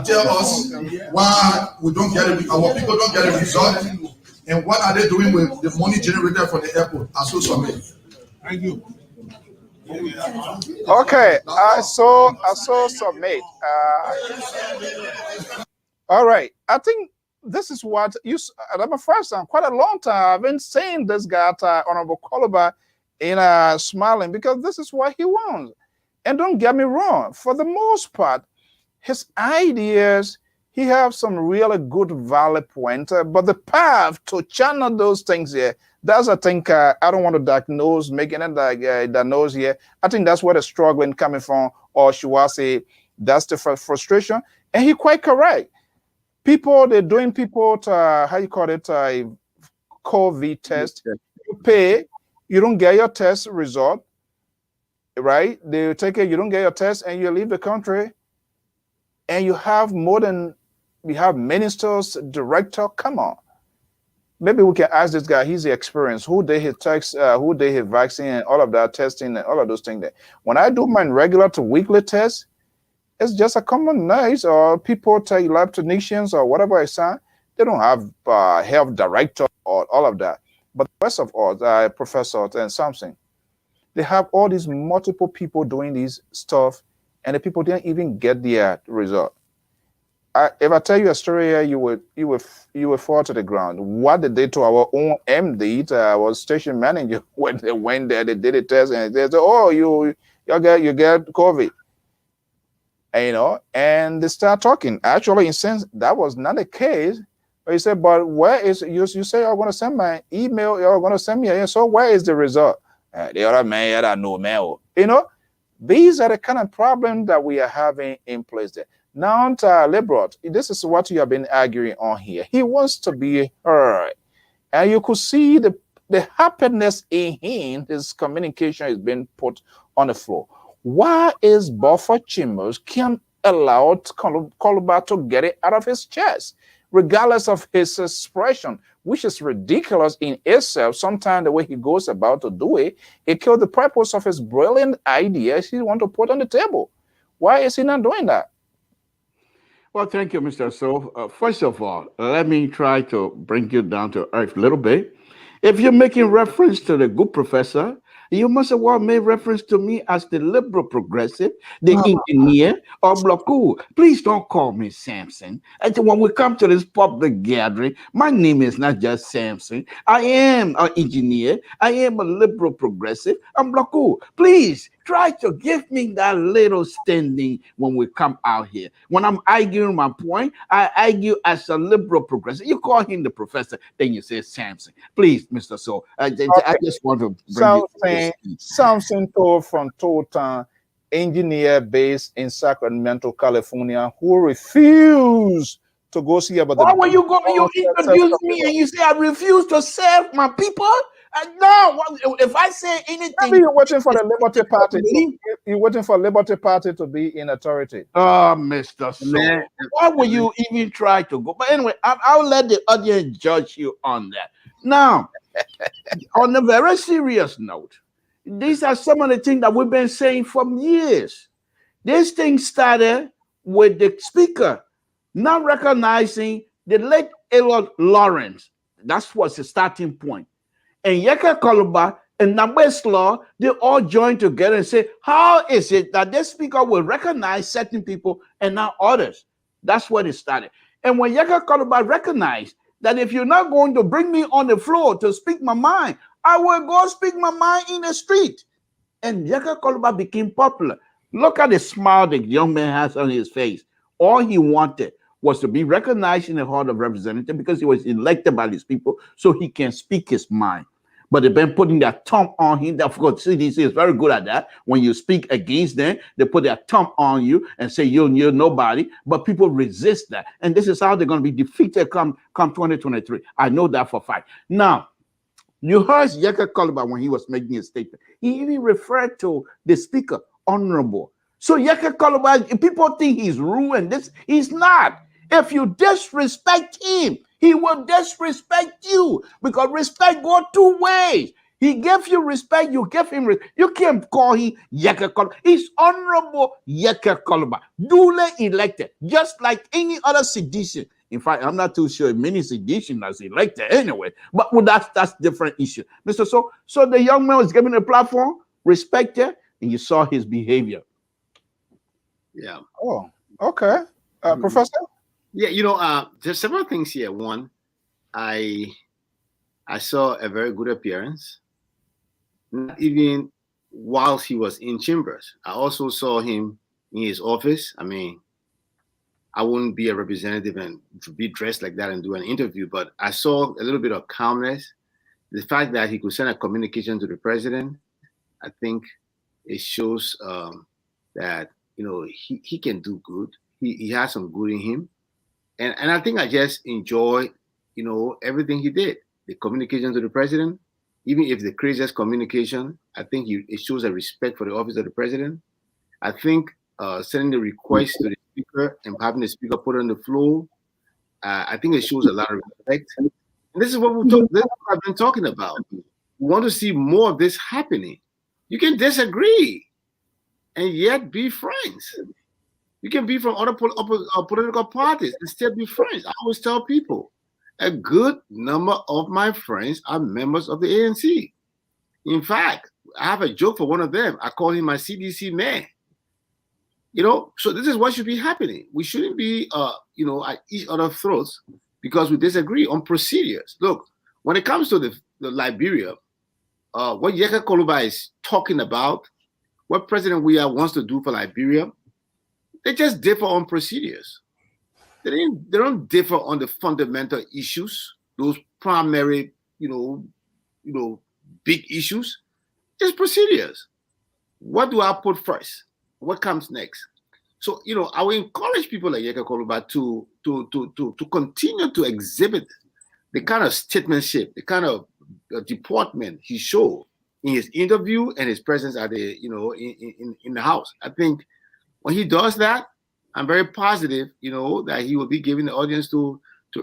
tell us why we don't get it. Our people don't get a result, and what are they doing with the money generated from the airport? I so submit. Thank you. Okay, I saw submit. All right, I think this is what you. My first time, quite a long time. I've been saying this guy, Honorable Koluba, in smiling, because this is what he wants. And don't get me wrong, for the most part, his ideas, he has some really good valid point, but the path to channel those things here, that's, I think, I don't want to diagnose, making it diagnose here. I think that's where the struggling coming from, or should I say, that's the frustration. And he quite correct. People, they're doing people to, how you call it, COVID test. You pay, you don't get your test result. Right? They take it, you don't get your test, and you leave the country, and you have ministers, director. Come on. maybe we can ask this guy, he's the experience, who did his text, who did his vaccine and all of that testing and all of those things there. When I do my regular to weekly test, it's just a common noise, or people take lab technicians or whatever I say. They don't have health director or all of that. But the rest of us, professors and something, they have all these multiple people doing this stuff, and the people didn't even get their result. If I tell you a story here, you would fall to the ground. What they did to our own MD, our station manager, when they went there, they did a test, and they said, "Oh, you get COVID." And, and they start talking. Actually, in sense, that was not the case. But he said, "But where is you say you're going to send my email? You're going to send me so where is the result?" The other man, I know, man. These are the kind of problems that we are having in place there. Now, Liberal, this is what you have been arguing on here. He wants to be heard. And you could see the happiness in him. His communication is being put on the floor. Why is Buffer Chambers can't allow Coluba to get it out of his chest, regardless of his expression, which is ridiculous in itself? Sometimes the way he goes about to do it, it kills the purpose of his brilliant ideas he wants to put on the table. Why is he not doing that? Well, thank you, Mr. So. First of all, let me try to bring you down to earth a little bit. If you're making reference to the good professor, you must have well made reference to me as the liberal progressive, the engineer, or Bloku. Please don't call me Samson. And when we come to this public gathering, my name is not just Samson. I am an engineer. I am a liberal progressive. I'm Bloku. Please try to give me that little standing when we come out here. When I'm arguing my point, I argue as a liberal progressive. You call him the professor, then you say Samson. Please, Mr. So, I just want to bring something told from Total engineer based in Sacramento, California, who refused to go see about the. Why were you going? You introduce me and you say I refuse to serve my people. No, if I say anything, maybe you're waiting for the Liberty Party. You're waiting for Liberty Party to be in authority. Oh, Mr. So, why would you even try to go? But anyway, I'll let the audience judge you on that. Now, on a very serious note, these are some of the things that we've been saying for years. This thing started with the speaker not recognizing the late Elliot Lawrence. That was the starting point. And Yeka Koluba and Nambes Law, they all joined together and say, how is it that this speaker will recognize certain people and not others? That's where it started. And when Yeka Koluba recognized that if you're not going to bring me on the floor to speak my mind, I will go speak my mind in the street. And Yeka Koluba became popular. Look at the smile the young man has on his face. All he wanted was to be recognized in the House of Representatives because he was elected by these people so he can speak his mind. But they've been putting their thumb on him. Of course, CDC is very good at that. When you speak against them, they put their thumb on you and say you're nobody. But people resist that. And this is how they're going to be defeated come 2023. I know that for a fact. Now, you heard Yeka Koluba when he was making his statement. He even referred to the speaker, honorable. So Yeka Koluba, people think he's rude and this. He's not. If you disrespect him, he will disrespect you because respect goes two ways. He gave you respect, you give him respect. You can't call him Yeka Koluba. He's honorable Yeka Koluba, duly elected, just like any other sedition. In fact, I'm not too sure if many sedition are elected anyway, but that's different issue. Mr. So the young man was given a platform, respected, and you saw his behavior. Yeah. Oh, okay. Professor? Yeah, there's several things here. One, I saw a very good appearance, not even whilst he was in chambers. I also saw him in his office. I mean, I wouldn't be a representative and be dressed like that and do an interview, but I saw a little bit of calmness. The fact that he could send a communication to the president, I think it shows that, he can do good. He has some good in him. And I think I just enjoy, everything he did. The communication to the president, even if the craziest communication, I think it shows a respect for the office of the president. I think sending the request to the speaker and having the speaker put on the floor, I think it shows a lot of respect. And this is what this is what I've been talking about. We want to see more of this happening. You can disagree and yet be friends. You can be from other political parties and still be friends. I always tell people, a good number of my friends are members of the ANC. In fact, I have a joke for one of them. I call him my CDC man. So this is what should be happening. We shouldn't be, at each other's throats because we disagree on procedures. Look, when it comes to the Liberia, what Yeka Koluba is talking about, what President Weah wants to do for Liberia, they just differ on procedures. They don't differ on the fundamental issues, those primary, big issues. Just procedures. What do I put first? What comes next? So, I will encourage people like Yeka Koluba to continue to exhibit the kind of statesmanship, the kind of deportment he showed in his interview and his presence at the, in the House. I think when he does that, I'm very positive, that he will be giving the audience to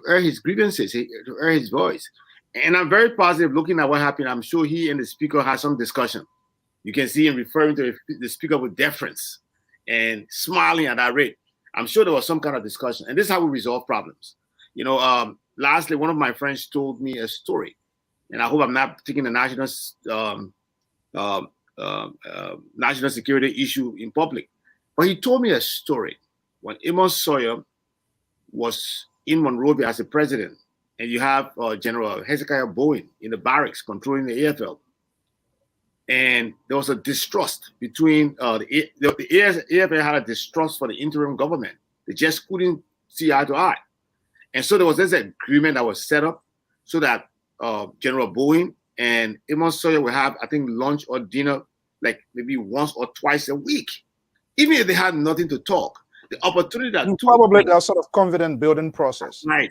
air his grievances, to air his voice. And I'm very positive looking at what happened. I'm sure he and the speaker had some discussion. You can see him referring to the speaker with deference and smiling at that rate. I'm sure there was some kind of discussion. And this is how we resolve problems. Lastly, one of my friends told me a story, and I hope I'm not taking the national security issue in public. But he told me a story when Amos Sawyer was in Monrovia as a president, and you have General Hezekiah Bowen in the barracks controlling the AFL. And there was a distrust between the AFL had a distrust for the interim government. They just couldn't see eye to eye. And so there was this agreement that was set up so that General Bowen and Amos Sawyer will have, I think, lunch or dinner like maybe once or twice a week, even if they had nothing to talk. The opportunity that probably that sort of confident building process, right?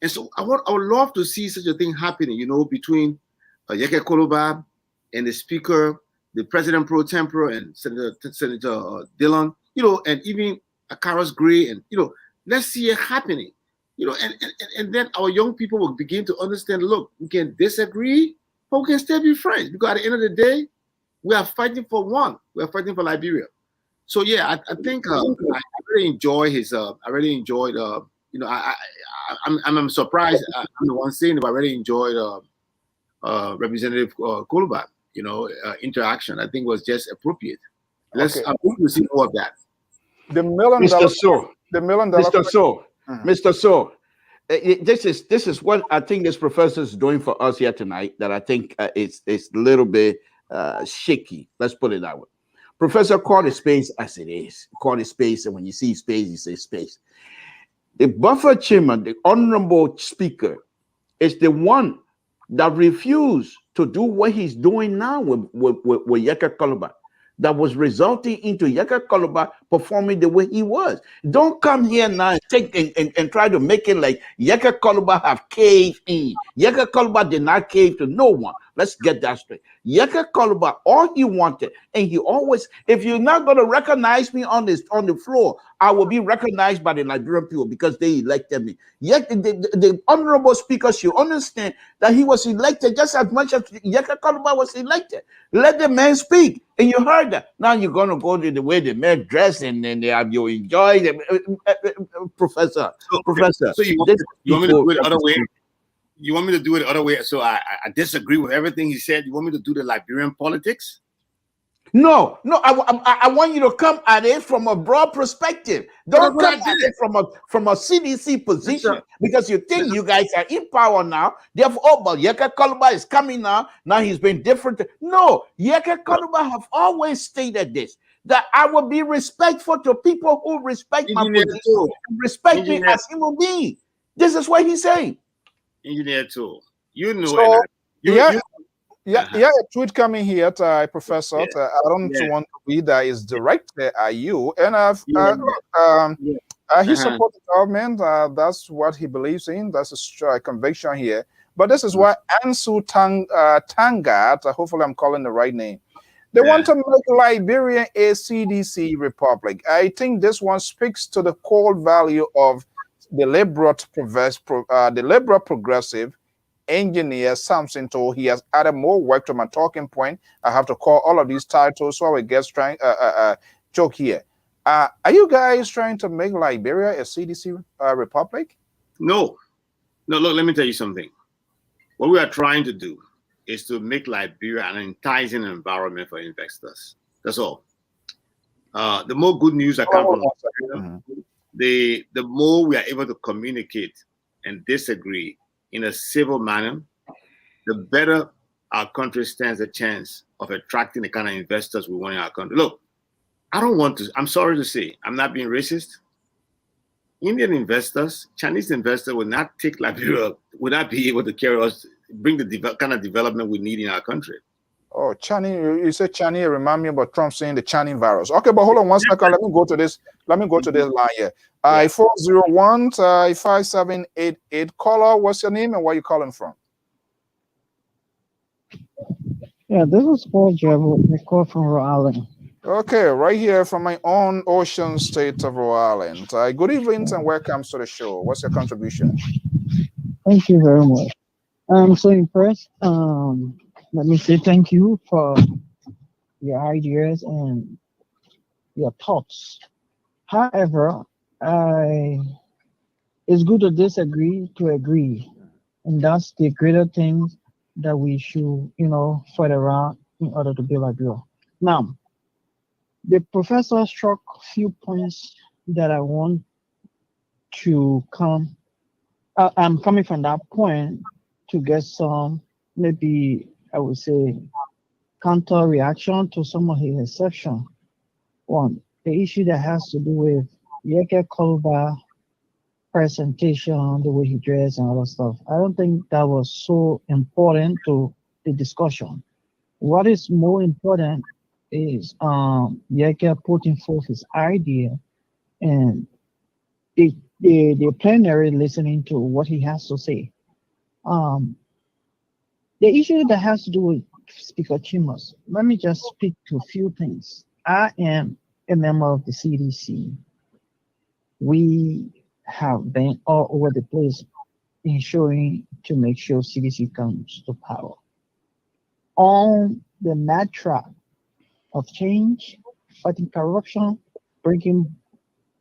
And so I would love to see such a thing happening, between Yeka Koluba and the speaker, the president pro tempore, and Senator Dillon, and even Akaros Gray, and let's see it happening, and then our young people will begin to understand. Look, we can disagree, but we can still be friends because at the end of the day, we are fighting for one. We are fighting for Liberia. So yeah, I think I really enjoy his. I really enjoyed. I'm surprised. I'm the one saying it, but I really enjoyed Representative Koluba. Interaction. I think was just appropriate. I hope to see more of that. The $1 million. Mr. So, the $1 million. Mr. So, Mr. So, this is what I think this professor is doing for us here tonight. That I think it's a little bit shaky. Let's put it that way. Professor called it space as it is. Called it space, and when you see space, you say space. The buffer chairman, the honorable speaker, is the one that refused to do what he's doing now with Yeka Koluba. That was resulting into Yeka Koluba performing the way he was. Don't come here now and take and try to make it like Yeka Koluba have caved in. Yeka Koluba did not cave to no one. Let's get that straight. Yeka Koluba, all he wanted, and he always, if you're not going to recognize me on the floor, I will be recognized by the Liberian people because they elected me. Yet the honorable speaker should understand that he was elected just as much as Yeka Koluba was elected. Let the man speak. And you heard that. Now you're going to go to the way the man dressed and then you enjoy them. Professor. So you want me to do it the other way? You want me to do it the other way? So I disagree with everything he said. You want me to do the Liberian politics? No. I want you to come at it from a broad perspective. Don't come at it from a CDC position because you think you guys are in power now. Therefore, but Yeka Koluba is coming now. Now he's been different. No, Yeka Koluba have always stated this, that I will be respectful to people who respect my position, respect me as human being. This is what he's saying. Engineer too. A tweet coming here, Professor. I don't want to read that is directed at you, and he supports the government. That's what he believes in. That's a conviction here. But this is why Ansu Tangat, hopefully I'm calling the right name, they want to make Liberia a CDC republic. I think this one speaks to the core value of the liberal progressive engineer something to. He has added more work to my talking point. I have to call all of these titles so I get trying joke here. Are you guys trying to make Liberia a CDC republic? No. Look, let me tell you something. What we are trying to do is to make Liberia an enticing environment for investors. That's all. The more good news that comes from Liberia, the more we are able to communicate and disagree in a civil manner, the better our country stands a chance of attracting the kind of investors we want in our country. Look, I don't want to, I'm sorry to say, I'm not being racist. Indian investors, Chinese investors will not take Liberia, will not be able to carry us, bring the kind of development we need in our country. Oh, Chinese, you said Chinese, remind me about Trump saying the Chinese virus. Okay, but hold on one second. Let me go to this. Let me go to this line here. 401-5788. Caller, what's your name and where you calling from? Yeah, this is Paul Jebel. I call from Rhode Island. Okay, right here from my own ocean state of Rhode Island. Good evening and welcome to the show. What's your contribution? Thank you very much. I'm so impressed. Let me say thank you for your ideas and your thoughts. However, it's good to disagree to agree, and that's the greater things that we should, fight around in order to build Liberia. Now, the professor struck a few points that I want to come. I'm coming from that point to get some, maybe I would say, counter reaction to some of his exception. One, the issue that has to do with Yeke Kolba presentation, the way he dressed and all that stuff. I don't think that was so important to the discussion. What is more important is Yeke putting forth his idea and the plenary listening to what he has to say. The issue that has to do with Speaker Chimas, let me just speak to a few things. I am a member of the CDC. We have been all over the place ensuring to make sure CDC comes to power. On the mad track of change, fighting corruption, bringing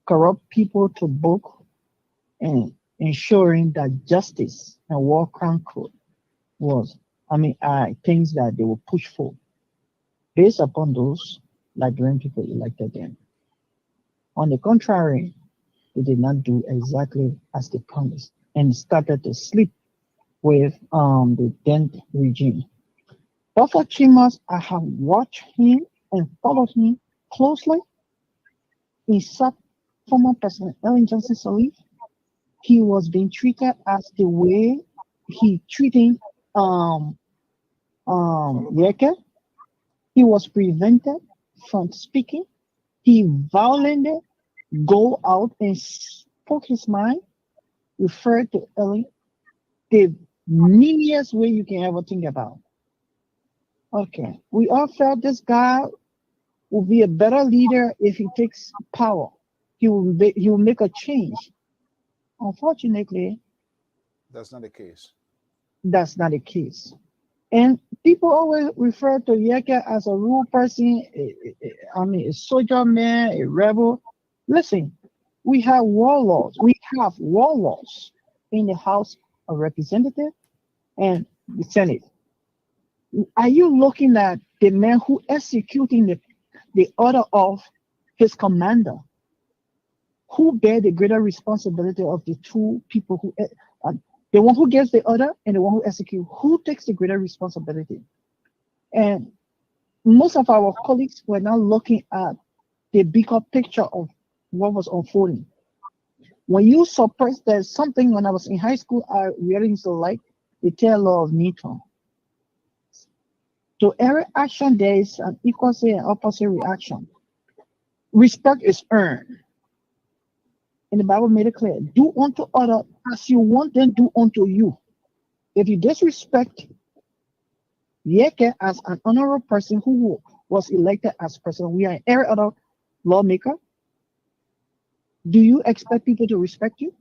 corrupt people to book, and ensuring that justice and war crime code was, things that they will push for. Based upon those, Liberian people elected them. On the contrary, they did not do exactly as they promised and started to sleep with the then regime. But for Chimas, I have watched him and followed him closely. He saw former President Ellen Johnson Sirleaf. He was being treated as the way he treating Yeke. He was prevented from speaking. He violently go out and spoke his mind, referred to Ellen the meanest way you can ever think about. Okay, we all felt this guy will be a better leader if he takes power. He will make a change. Unfortunately, that's not the case. That's not the case. And people always refer to Yeke as a rude person, a soldier man, a rebel. Listen, we have warlords. We have warlords in the House of Representatives and the Senate. Are you looking at the man who executing the order of his commander? Who bear the greater responsibility of the two people who, the one who gets the order and the one who executes? Who takes the greater responsibility? And most of our colleagues were now looking at the bigger picture of what was unfolding. When you suppress, there's something when I was in high school, I really used to like the tail of Newton. To every action, there is an equal and opposite reaction. Respect is earned. And the Bible made it clear, do unto others as you want them to do unto you. If you disrespect Yeke as an honorable person who was elected as president, we are every other lawmaker, do you expect people to respect you?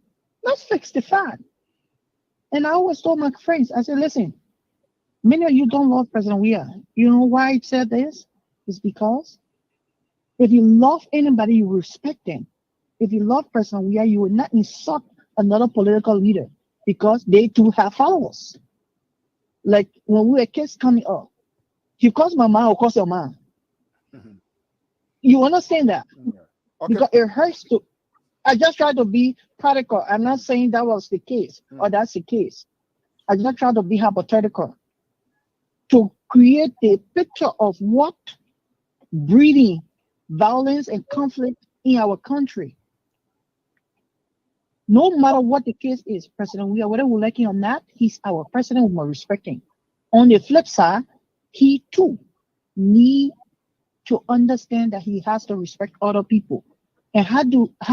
Let's fix the fact. And I always told my friends, I said, listen, many of you don't love President Weah. You know why I said this? It's because if you love anybody, you respect them. If you love President Weah, you will not insult another political leader because they too have followers. Like when we were kids coming up, you calls my mom or calls your mom. Mhm. You understand that? Yeah. Okay. Because it hurts to. I just try to be practical. I'm not saying that was the case or that's the case. I just try to be hypothetical to create a picture of what breeding violence and conflict in our country. No matter what the case is, President Weah, whether we like him or not, he's our president. We must respect him. On the flip side, he too need to understand that he has to respect other people. And how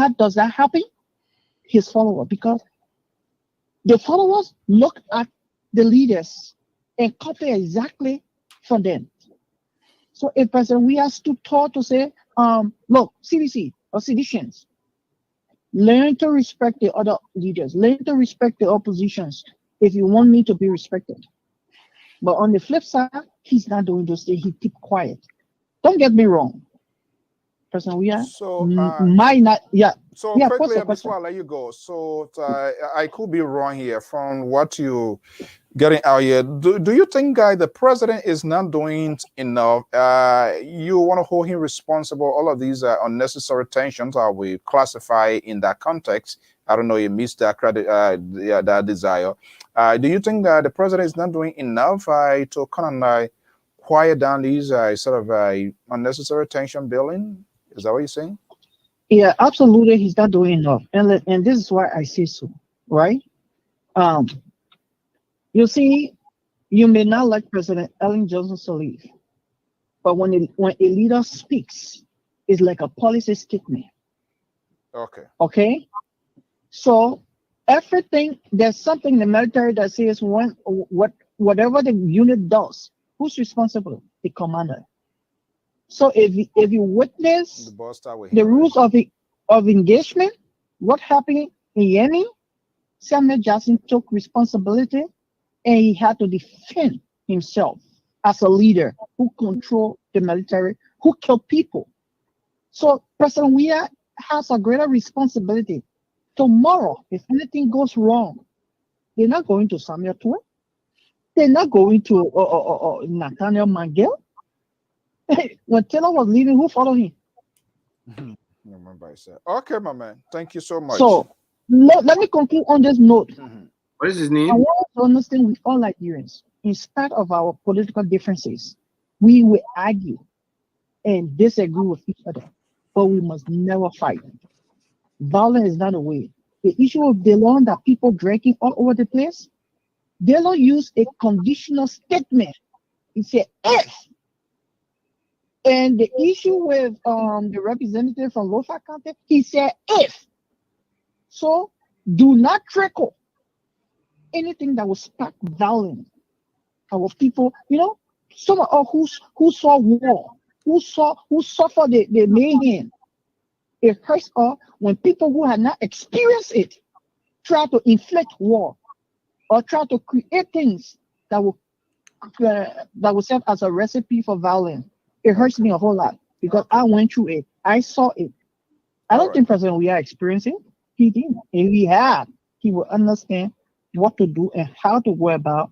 does that happen? His follower, because the followers look at the leaders and copy exactly from them. So if President Weah stood tall to say, look, CDC or seditionists, learn to respect the other leaders, learn to respect the oppositions if you want me to be respected. But on the flip side, he's not doing those things. He keep quiet. Don't get me wrong. President Weah So, might not, so yeah, quickly pose a question. before I let you go, so I could be wrong here from what you getting out here. Do you think, guy, the president is not doing enough? You want to hold him responsible? All of these unnecessary tensions are we classify in that context? I don't know. You missed that credit, that desire. Do you think that the president is not doing enough to kind of quiet down these sort of unnecessary tension building? Is that what you're saying? Yeah, absolutely. He's not doing enough, and this is why I say so. Right? Um, you see, you may not like President Ellen Johnson Sirleaf, but when a leader speaks, it's like a policy statement. Okay. Okay, so everything there's something in the military that says whatever the unit does, who's responsible? The commander. So if you witness The boss start with the him, rules of engagement, what happened in Yemen, Samuel Jackson took responsibility and he had to defend himself as a leader who controlled the military, who killed people. So President Weah has a greater responsibility. Tomorrow, if anything goes wrong, they're not going to Samuel Tuan. They're not going to Nathaniel Mangel. When Taylor was leaving, who followed him? I remember I said. Okay, my man. Thank you so much. So let me conclude on this note. What is his name? I want to understand we all Nigerians, in spite of our political differences, we will argue and disagree with each other, but we must never fight. Violence is not a way. The issue of Delon that people drinking all over the place, Delon used a conditional statement. He said if. And the issue with the representative from Lofa County, he said if. So do not trickle anything that will spark violence. Our people, some of us who saw war, who suffered the mayhem. It hurts us when people who have not experienced it try to inflict war or try to create things that will serve as a recipe for violence. It hurts me a whole lot because I went through it. I saw it. I don't think President Weah experienced it. He didn't. If he had, he would understand what to do and how to go about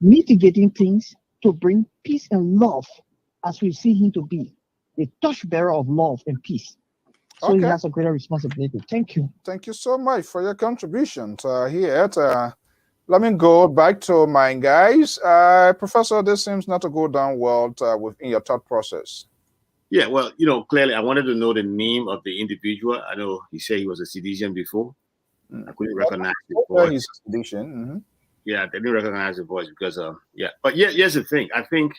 mitigating things to bring peace and love as we see him to be the torchbearer of love and peace. So he has a greater responsibility. Thank you. Thank you so much for your contribution here. Let me go back to my guys. Professor, this seems not to go down well within your thought process. Yeah, well, clearly I wanted to know the name of the individual. I know he said he was a citizen before. I couldn't recognize the voice. He's a citizen. Yeah, I didn't recognize the voice because, But here's the thing. I think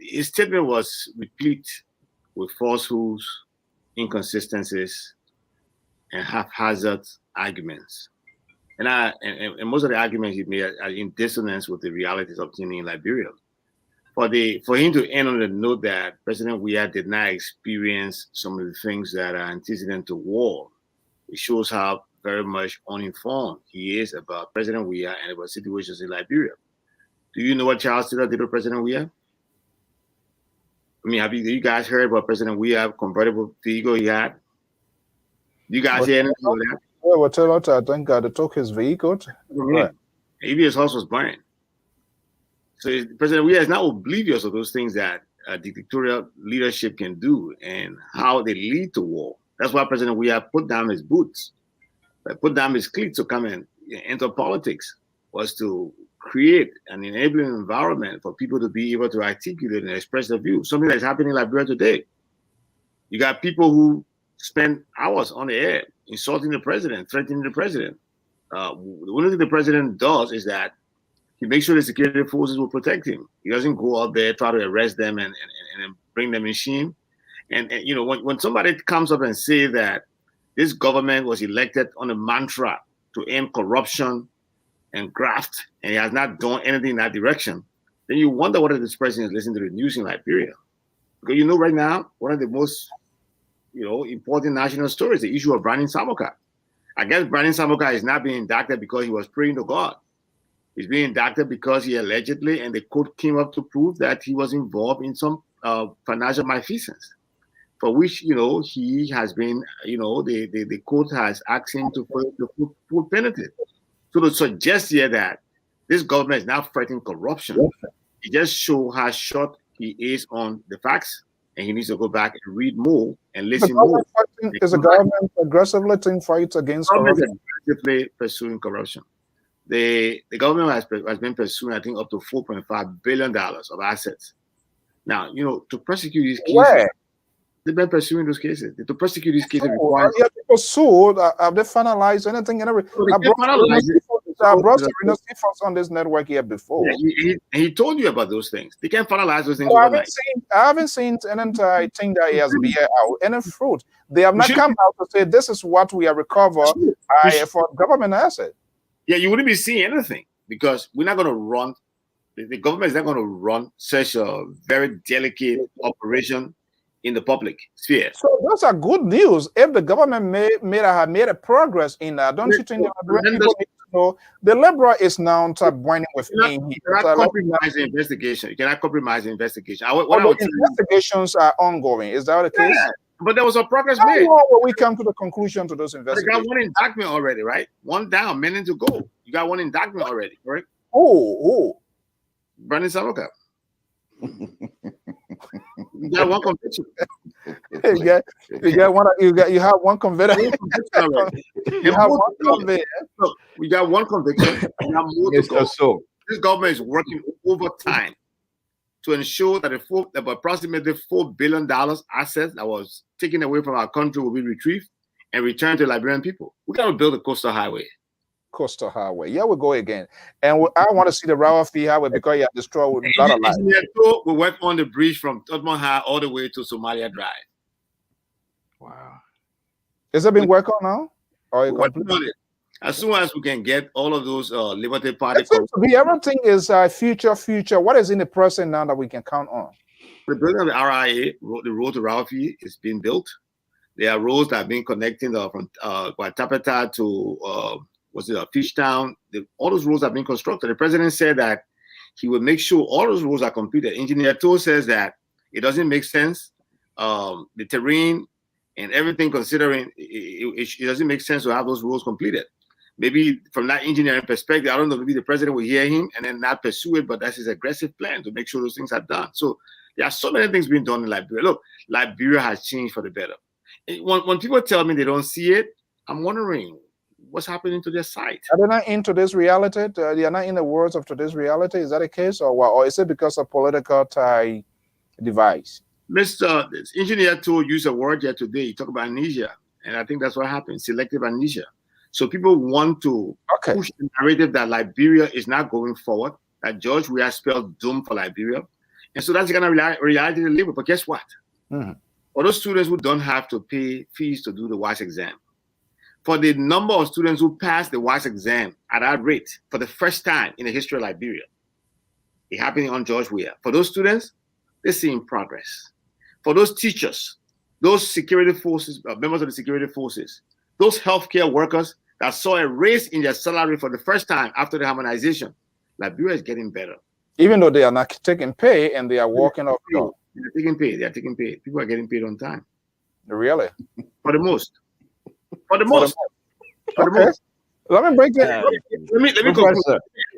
his statement was replete with falsehoods, inconsistencies, and haphazard arguments. And most of the arguments he made are in dissonance with the realities of things in Liberia. For him to end on the note that President Weah did not experience some of the things that are antecedent to war, it shows how very much uninformed he is about President Weah and about situations in Liberia. Do you know what Charles Taylor did with President Weah? I mean, have you guys heard about President Weah convertible vehicle he had? You guys hear anything about that? Well, Taylor, I think they took his vehicle. Right. Maybe his house was burned. So President Weah is not oblivious of those things that dictatorial leadership can do and how they lead to war. That's why President Weah put down his boots, put down his cleats to come and enter politics, was to create an enabling environment for people to be able to articulate and express their views. Something that's happening in Liberia today. You got people who spend hours on the air insulting the president, threatening the president. The only thing the president does is that he makes sure the security forces will protect him. He doesn't go out there, try to arrest them and bring them in shame. And you know, when somebody comes up and say that this government was elected on a mantra to end corruption and graft, and he has not done anything in that direction, then you wonder whether this president is listening to the news in Liberia. Because you know, right now, one of the most important national stories, the issue of Brandon Samoka. I guess Brandon Samoka is not being indicted because he was praying to God. He's being indicted because he allegedly, and the court came up to prove that he was involved in some financial malfeasance, for which, he has been, the court has asked him to pay the full penalty. So to suggest here that this government is not fighting corruption, it just shows how short he is on the facts, and he needs to go back and read more and listen more. Is the government aggressively taking fights against corruption? Aggressively pursuing corruption. The government has been pursuing, I think, up to $4.5 billion of assets. Now, to prosecute these cases, they've been pursuing those cases. To prosecute these cases requires... people sued. Have they finalized anything? I brought Serena Stephens on this network here before. Yeah, he told you about those things. They can't finalize those things. I haven't seen anything that he has bear out, any fruit. They have not come out to say this is what we have recovered for government asset. Yeah, you wouldn't be seeing anything because we're not going to run. The government is not going to run such a very delicate operation in the public sphere. So those are good news. If the government have made a progress in that, don't you think people need to know the Liberia is now whining with me? You cannot compromise the investigation. You cannot compromise the investigation. Investigations are ongoing. Is that the case? Yeah, but there was a progress How made. long will we come to the conclusion to those investigations? You got one indictment already, right? One down, minute to go. You got one indictment already, correct? Oh. Brandon Samoka. You got one conviction. You have one conviction. You have one conviction. Look, we got one conviction. We have more to go. So this government is working overtime to ensure that approximately $4 billion assets that was taken away from our country will be retrieved and returned to Liberian people. We got to build a coastal highway. Coastal highway. Yeah, we go again. And I want to see the Rawafi highway because you have destroyed a lot of lives. We work on the bridge from Tottenham High all the way to Somalia Drive. Wow. Is it been worked on now? Or working on it. As soon as we can get all of those Liberty Party. Everything is future. What is in the present now that we can count on? The building of the RIA, the road to Rawafi, is being built. There are roads that have been connecting from Guatapata to Fishtown. All those roads have been constructed. The president said that he will make sure all those roads are completed. Engineer Toll says that it doesn't make sense. The terrain and everything, considering it doesn't make sense to have those roads completed. Maybe from that engineering perspective, I don't know, maybe the president will hear him and then not pursue it, but that's his aggressive plan to make sure those things are done. So there are so many things being done in Liberia. Look, Liberia has changed for the better. When people tell me they don't see it, I'm wondering what's happening to their site. Are they not into this reality? They are not in the words of today's reality? Is that the case? Or is it because of political tie device? Mr. Engineer Tool used a word here today. He talked about amnesia. And I think that's what happened, selective amnesia. So people want to push the narrative that Liberia is not going forward, that George Weah spelled doom for Liberia. And so that's the kind of reality to live with. But guess what? For those students who don't have to pay fees to do the WASH exam, for the number of students who passed the WASH exam at that rate for the first time in the history of Liberia, it happened on George Weah. For those students, they're seeing progress. For those teachers, those security forces, members of the security forces, those healthcare workers, that saw a raise in their salary for the first time after the harmonization. Liberia is getting better. Even though they are not taking pay and they are walking off job. They're taking pay. They're taking pay. People are getting paid on time. Really? For the most. For the most. Okay. Let me break it. Let me conclude.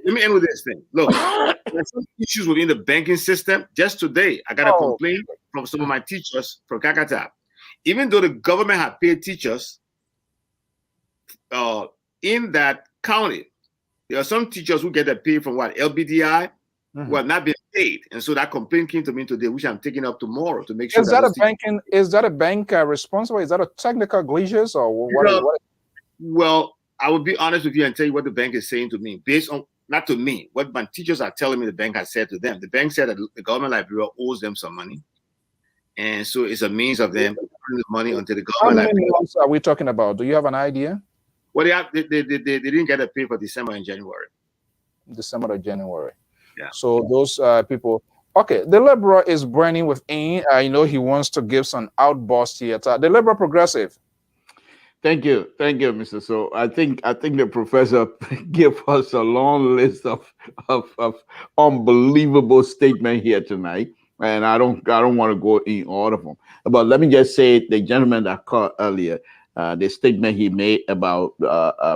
Let me end with this thing. Look, there's some issues within the banking system. Just today, I got a complaint from some of my teachers from Kakata. Even though the government had paid teachers in that county, there are some teachers who get their pay from what, LBDI, who have not been paid. And so that complaint came to me today, which I'm taking up tomorrow to make sure. Is that a bank responsible? Is that a technical glitches or what? Well, I will be honest with you and tell you what the bank is saying to me, based on, not to me, what my teachers are telling me the bank has said to them. The bank said that the government Liberia owes them some money. And so it's a means of them putting the money onto the government. How many months are we talking about? Do you have an idea? Well, they didn't get a pay for December and January. December or January. Yeah. So those people, okay, the Liberal is burning within. I know he wants to give some outburst here. The Liberal Progressive. Thank you, Mr. So I think the professor gave us a long list of unbelievable statements here tonight, and I don't want to go in all of them. But let me just say, the gentleman that called earlier, the statement he made about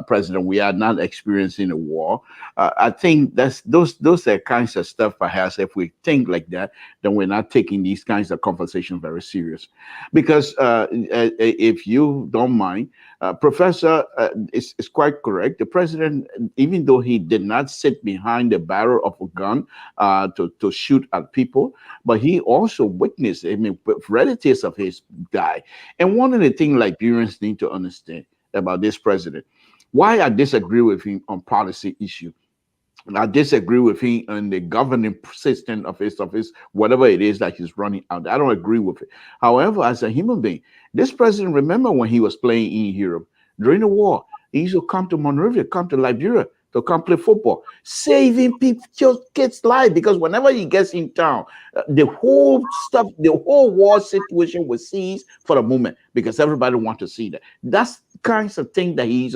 President, we are not experiencing a war. I think those are kinds of stuff. Perhaps if we think like that, then we're not taking these kinds of conversations very serious. Because if you don't mind, Professor is quite correct. The president, even though he did not sit behind the barrel of a gun to shoot at people, but he also witnessed, relatives of his die. And one of the things Liberians need to understand about this president, why I disagree with him on policy issue, I disagree with him on the governing system of his office, whatever it is that he's running out. I don't agree with it. However, as a human being, this president, remember when he was playing in Europe during the war, he used to come to Monrovia, come to Liberia to come play football, saving people's kids' lives, because whenever he gets in town, the whole war situation was seized for a moment because everybody wants to see that. That's kinds of thing that he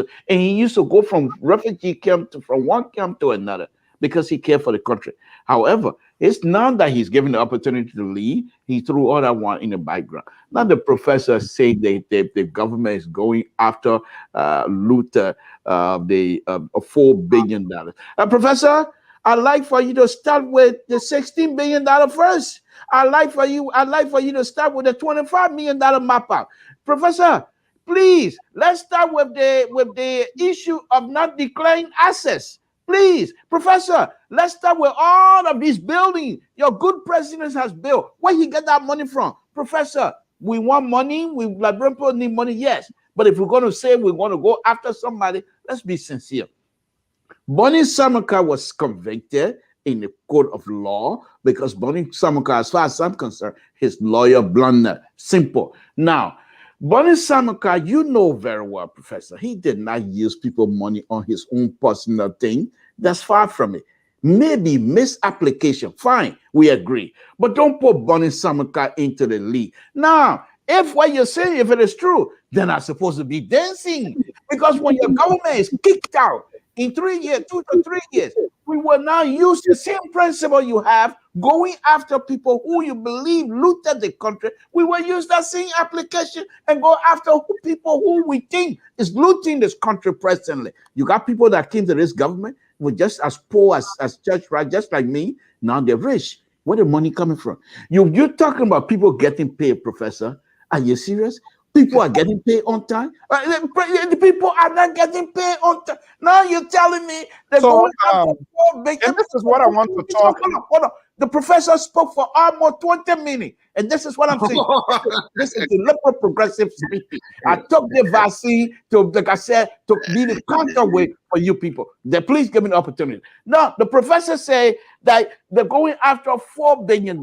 used to go from refugee camp from one camp to another because he cared for the country. However, it's not that he's given the opportunity to lead. He threw all that one in the background. Now the professor said that the government is going after Luther, the $4 billion. Professor, I'd like for you to start with the $16 billion first. I'd like for you to start with the $25 million map out. Professor, please, let's start with the issue of not declaring assets. Please, Professor, let's start with all of these buildings your good president has built. Where he get that money from? Professor, we want money. Liberian people need money, yes. But if we're going to say we're going to go after somebody, let's be sincere. Bonnie Samaka was convicted in the court of law because Bonnie Samaka, as far as I'm concerned, his lawyer blundered. Simple. Now, Bonnie Samaka, you know very well, Professor, he did not use people's money on his own personal thing. That's far from it. Maybe misapplication. Fine, we agree. But don't put Bonnie Samaka into the league. Now, if what you're saying, if it is true, then I'm supposed to be dancing. Because when your government is kicked out in 3 years, 2 to 3 years, we will now use the same principle you have going after people who you believe looted the country. We will use that same application and go after people who we think is looting this country presently. You got people that came to this government were just as poor as church, right? Just like me. Now they're rich. Where the money coming from? You're talking about people getting paid, Professor. Are you serious? People are getting paid on time. The people are not getting paid on time. Now you're telling me they're going after big. And this is what I want to talk. Hold on. The professor spoke for almost 20 minutes, and this is what I'm saying. This is the liberal progressive speaking. I took the vaccine to, like I said, to be the counterweight for you people. Please give me the opportunity. Now, the professor say that they're going after $4 billion.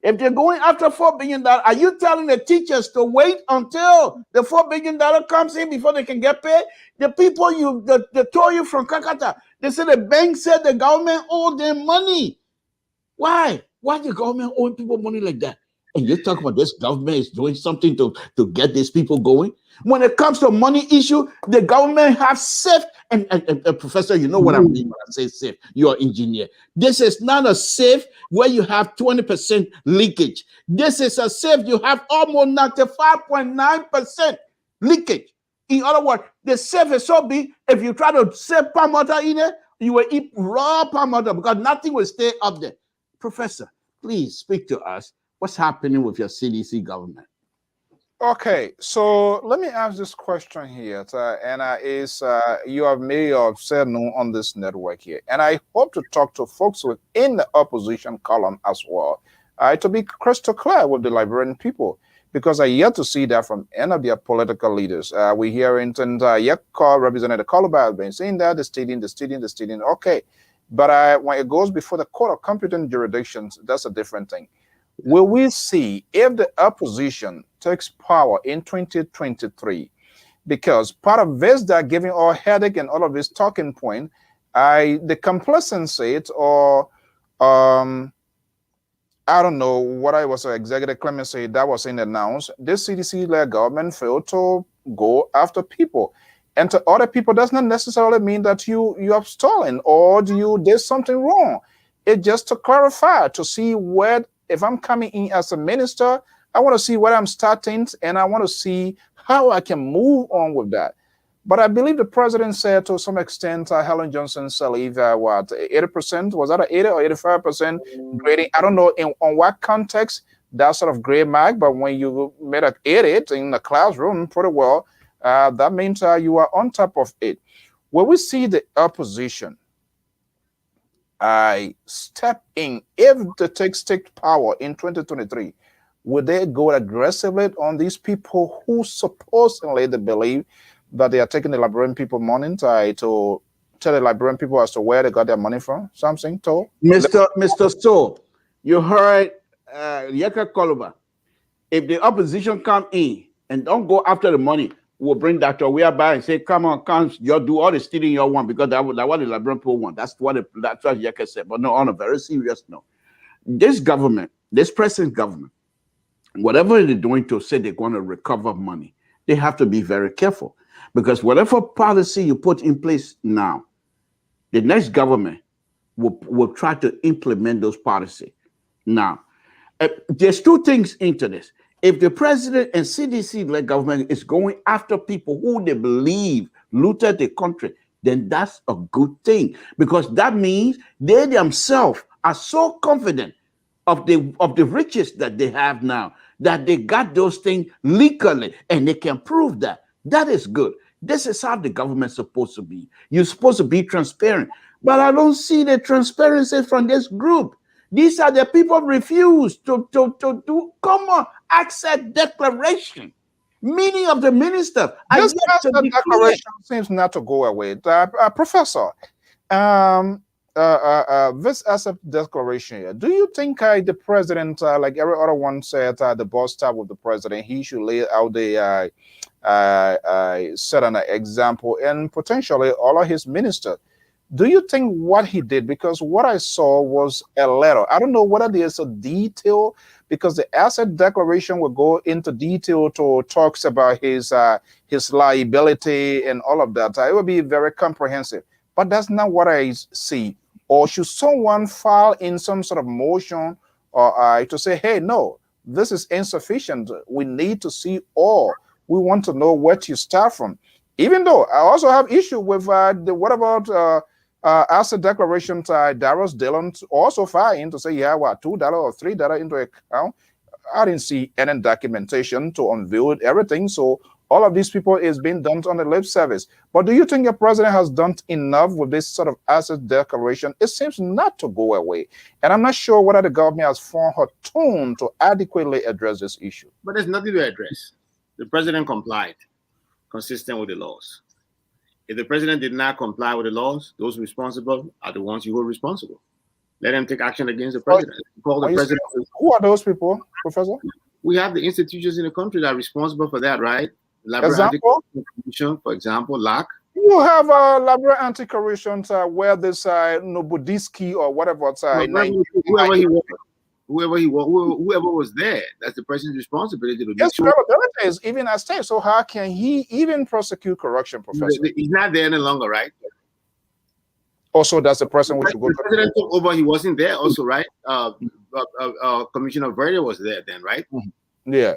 If they're going after $4 billion, are you telling the teachers to wait until the $4 billion comes in before they can get paid? The people they told you from Kakata, they said the bank said the government owed them money. Why? Why the government owing people money like that? And you talk about this government is doing something to get these people going. When it comes to money issue, the government have safe, and Professor, you know what I mean when I say safe. You're an engineer. This is not a safe where you have 20% leakage. This is a safe you have almost 95.9% leakage. In other words, the safe is so big, if you try to save palm water in it, you will eat raw palm water because nothing will stay up there. Professor, please speak to us. What's happening with your CDC government? Okay, so let me ask this question here, and you have made or said no on this network here, and I hope to talk to folks within the opposition column as well, to be crystal clear with the Liberian people, because I yet to see that from any of their political leaders. We hear Representative Koluba has been saying that the stadium, okay, but when it goes before the court of competent jurisdictions, that's a different thing. Will we see if the opposition takes power in 2023? Because part of this that giving all headache and all of this talking point, the complacency or I don't know what I was executive clemency that was announced. This CDC-led government failed to go after people, and to other people does not necessarily mean that you have stolen or you did something wrong. It's just to clarify to see where. If I'm coming in as a minister, I want to see where I'm starting, and I want to see how I can move on with that. But I believe the president said to some extent, Helen Johnson said, what, 80%? Was that 80 or 85% grading? I don't know on what context that sort of grade mark, but when you made an 80 in the classroom pretty well, that means you are on top of it. When we see the opposition, I step in, if the take power in 2023, would they go aggressively on these people who supposedly they believe that they are taking the Liberian people money to tell the Liberian people as to where they got their money from? Something to Mr. So, you heard Yeka Koluba. If the opposition come in and don't go after the money, we'll bring Dr. Weabai and say, come on, you do all the stealing you want, because that's what the Liberian people want. That's what Yeka said. But no, on a very serious note, this government, this present government, whatever they're doing to say they're going to recover money, they have to be very careful, because whatever policy you put in place now, the next government will try to implement those policies. Now, there's two things into this. If the president and CDC-led government is going after people who they believe looted the country, then that's a good thing, because that means they themselves are so confident of the riches that they have now, that they got those things legally and they can prove that. That is good. This is how the government's supposed to be. You're supposed to be transparent. But I don't see the transparency from this group. These are the people refuse to do common access declaration. Many of the ministers are this yet to declaration seems not to go away. Professor, this asset declaration here, do you think the president, like every other one said, the boss staff with the president, he should lay out the set an example and potentially all of his ministers? Do you think what he did, because what I saw was a letter, I don't know whether there's a detail, because the asset declaration will go into detail to talks about his liability and all of that. It will be very comprehensive, but that's not what I see. Or should someone file in some sort of motion or to say, hey, no, this is insufficient. We need to see all. We want to know where to start from. Even though I also have issue with what about asset declaration, Darius Dillon also file in to say, yeah, what, $2 or $3 into account. I didn't see any documentation to unveil everything. So all of these people is being done on the lip service. But do you think your president has done enough with this sort of asset declaration? It seems not to go away. And I'm not sure whether the government has found her tone to adequately address this issue. But there's nothing to address. The president complied, consistent with the laws. If the president did not comply with the laws, those responsible are the ones you hold responsible. Let them take action against the president. Call the president. Who are those people, Professor? We have the institutions in the country that are responsible for that, right? Example? For example, LAC. You have a Liberia anti-corruption where this Nobodiski or whatever. Whoever he was. whoever was there. That's the president's responsibility to His make sure. credibility is even at stake. So how can he even prosecute corruption, Professor? He's not there any longer, right? Also, that's the person we should go The to. president took over. He wasn't there, also, right? Commissioner Verde was there then, right? Yeah.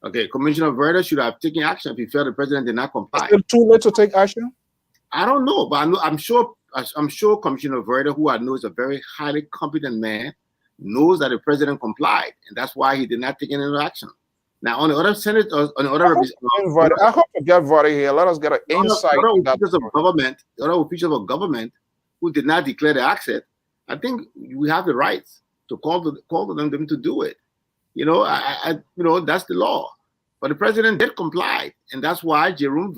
Okay, Commissioner Verde should have taken action if he felt the president did not comply. Is it too late to take action? I don't know, but I'm sure Commissioner Verde, who I know is a very highly competent man, knows that the president complied, and that's why he did not take any action. Now, on the other Senate, on the other, I hope to get Verde here. Let us get an insight. The other officials of government who did not declare the asset, I think we have the right to call to them to do it. You know, that's the law. But the president did comply, and that's why Jerome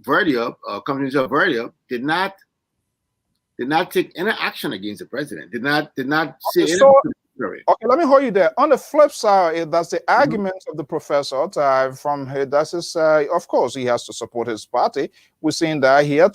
Verde, Commissioner Verde, did not take any action against the president. Did not say anything. Okay, let me hold you there. On the flip side, that's the argument of the professor. From here, that's his. Of course, he has to support his party. We're seeing that here.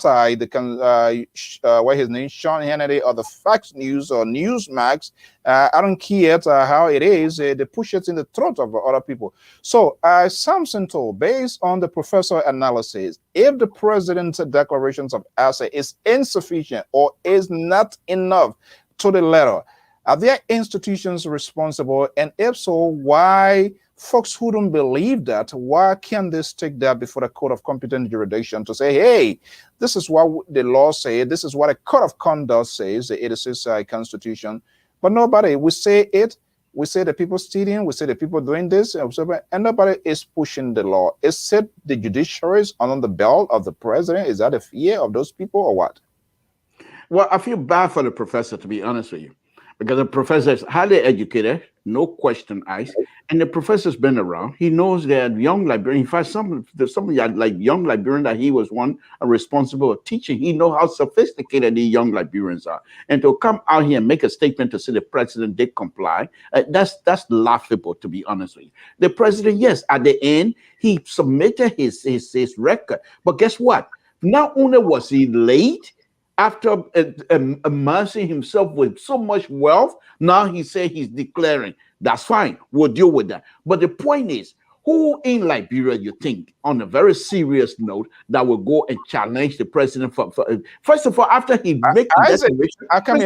What his name, Sean Hannity, or the Fox News or Newsmax. I don't care how it is. They push it in the throat of other people. So, Samson told, based on the professor analysis, if the president's declarations of asset is insufficient or is not enough to the letter, are there institutions responsible? And if so, why folks who don't believe that, why can't they stick that before the court of competent jurisdiction to say, hey, this is what the law says, this is what a code of conduct says, the 86 Constitution. But nobody, we say it, we say the people stealing, we say the people doing this, and nobody is pushing the law. Is it the judiciary is on the belt of the president? Is that a fear of those people or what? Well, I feel bad for the professor, to be honest with you. Because the professor is highly educated, no question asked, and the professor's been around. He knows that young Liberian, in fact, some like young Liberian that he was one responsible for teaching. He knows how sophisticated the young Liberians are, and to come out here and make a statement to say the president did comply, that's laughable, to be honest with you. The president, yes, at the end he submitted his record, but guess what? Not only was he late. After amassing himself with so much wealth, now he said he's declaring. That's fine. We'll deal with that. But the point is, who in Liberia, you think, on a very serious note, that will go and challenge the president for first of all, after he make the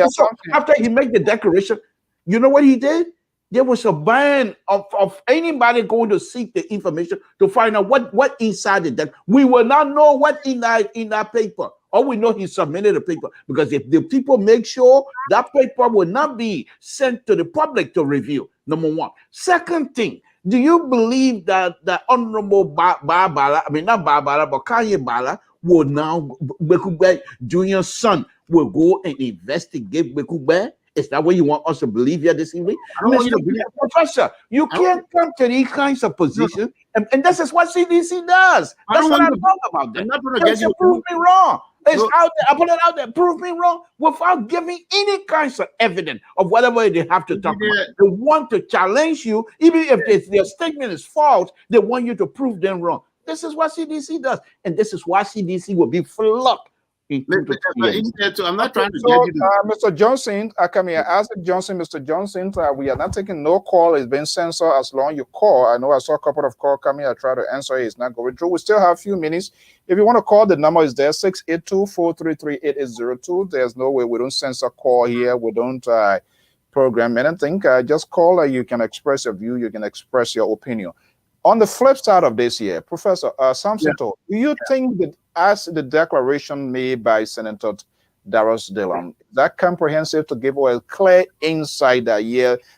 declaration, you know what he did? There was a ban of anybody going to seek the information to find out what inside the deck. We will not know what in that paper. All we know, he submitted a paper, because if the people make sure that paper will not be sent to the public to review, number one. Second thing, do you believe that the Honorable Barbara, I mean not Barbara, but Kanye Bala will now, Bekube Junior's son, will go and investigate Bekube? Is that what you want us to believe here this evening? Professor, you can't come to these kinds of positions, and this is what CDC does. That's what I'm talking about. I'm not going to get you prove me wrong. It's out there. I put it out there. Prove me wrong without giving any kinds of evidence of whatever they have to talk about. They want to challenge you, even if their statement is false. They want you to prove them wrong. This is what CDC does, and this is why CDC will be flocked. I'm not trying to get you. Mr. Johnson, I come here. Ask Johnson, Mr. Johnson. We are not taking no call. It's been censored as long as you call. I know I saw a couple of calls coming. I try to answer. It's not going through. We still have a few minutes. If you want to call, the number is there: 682-433-8802. There's no way we don't censor call here. We don't program anything. Just call. You can express your view. You can express your opinion. On the flip side of this here, Professor Samson, do you think that as the declaration made by Senator Darius Dillon, that comprehensive to give a clear insight that,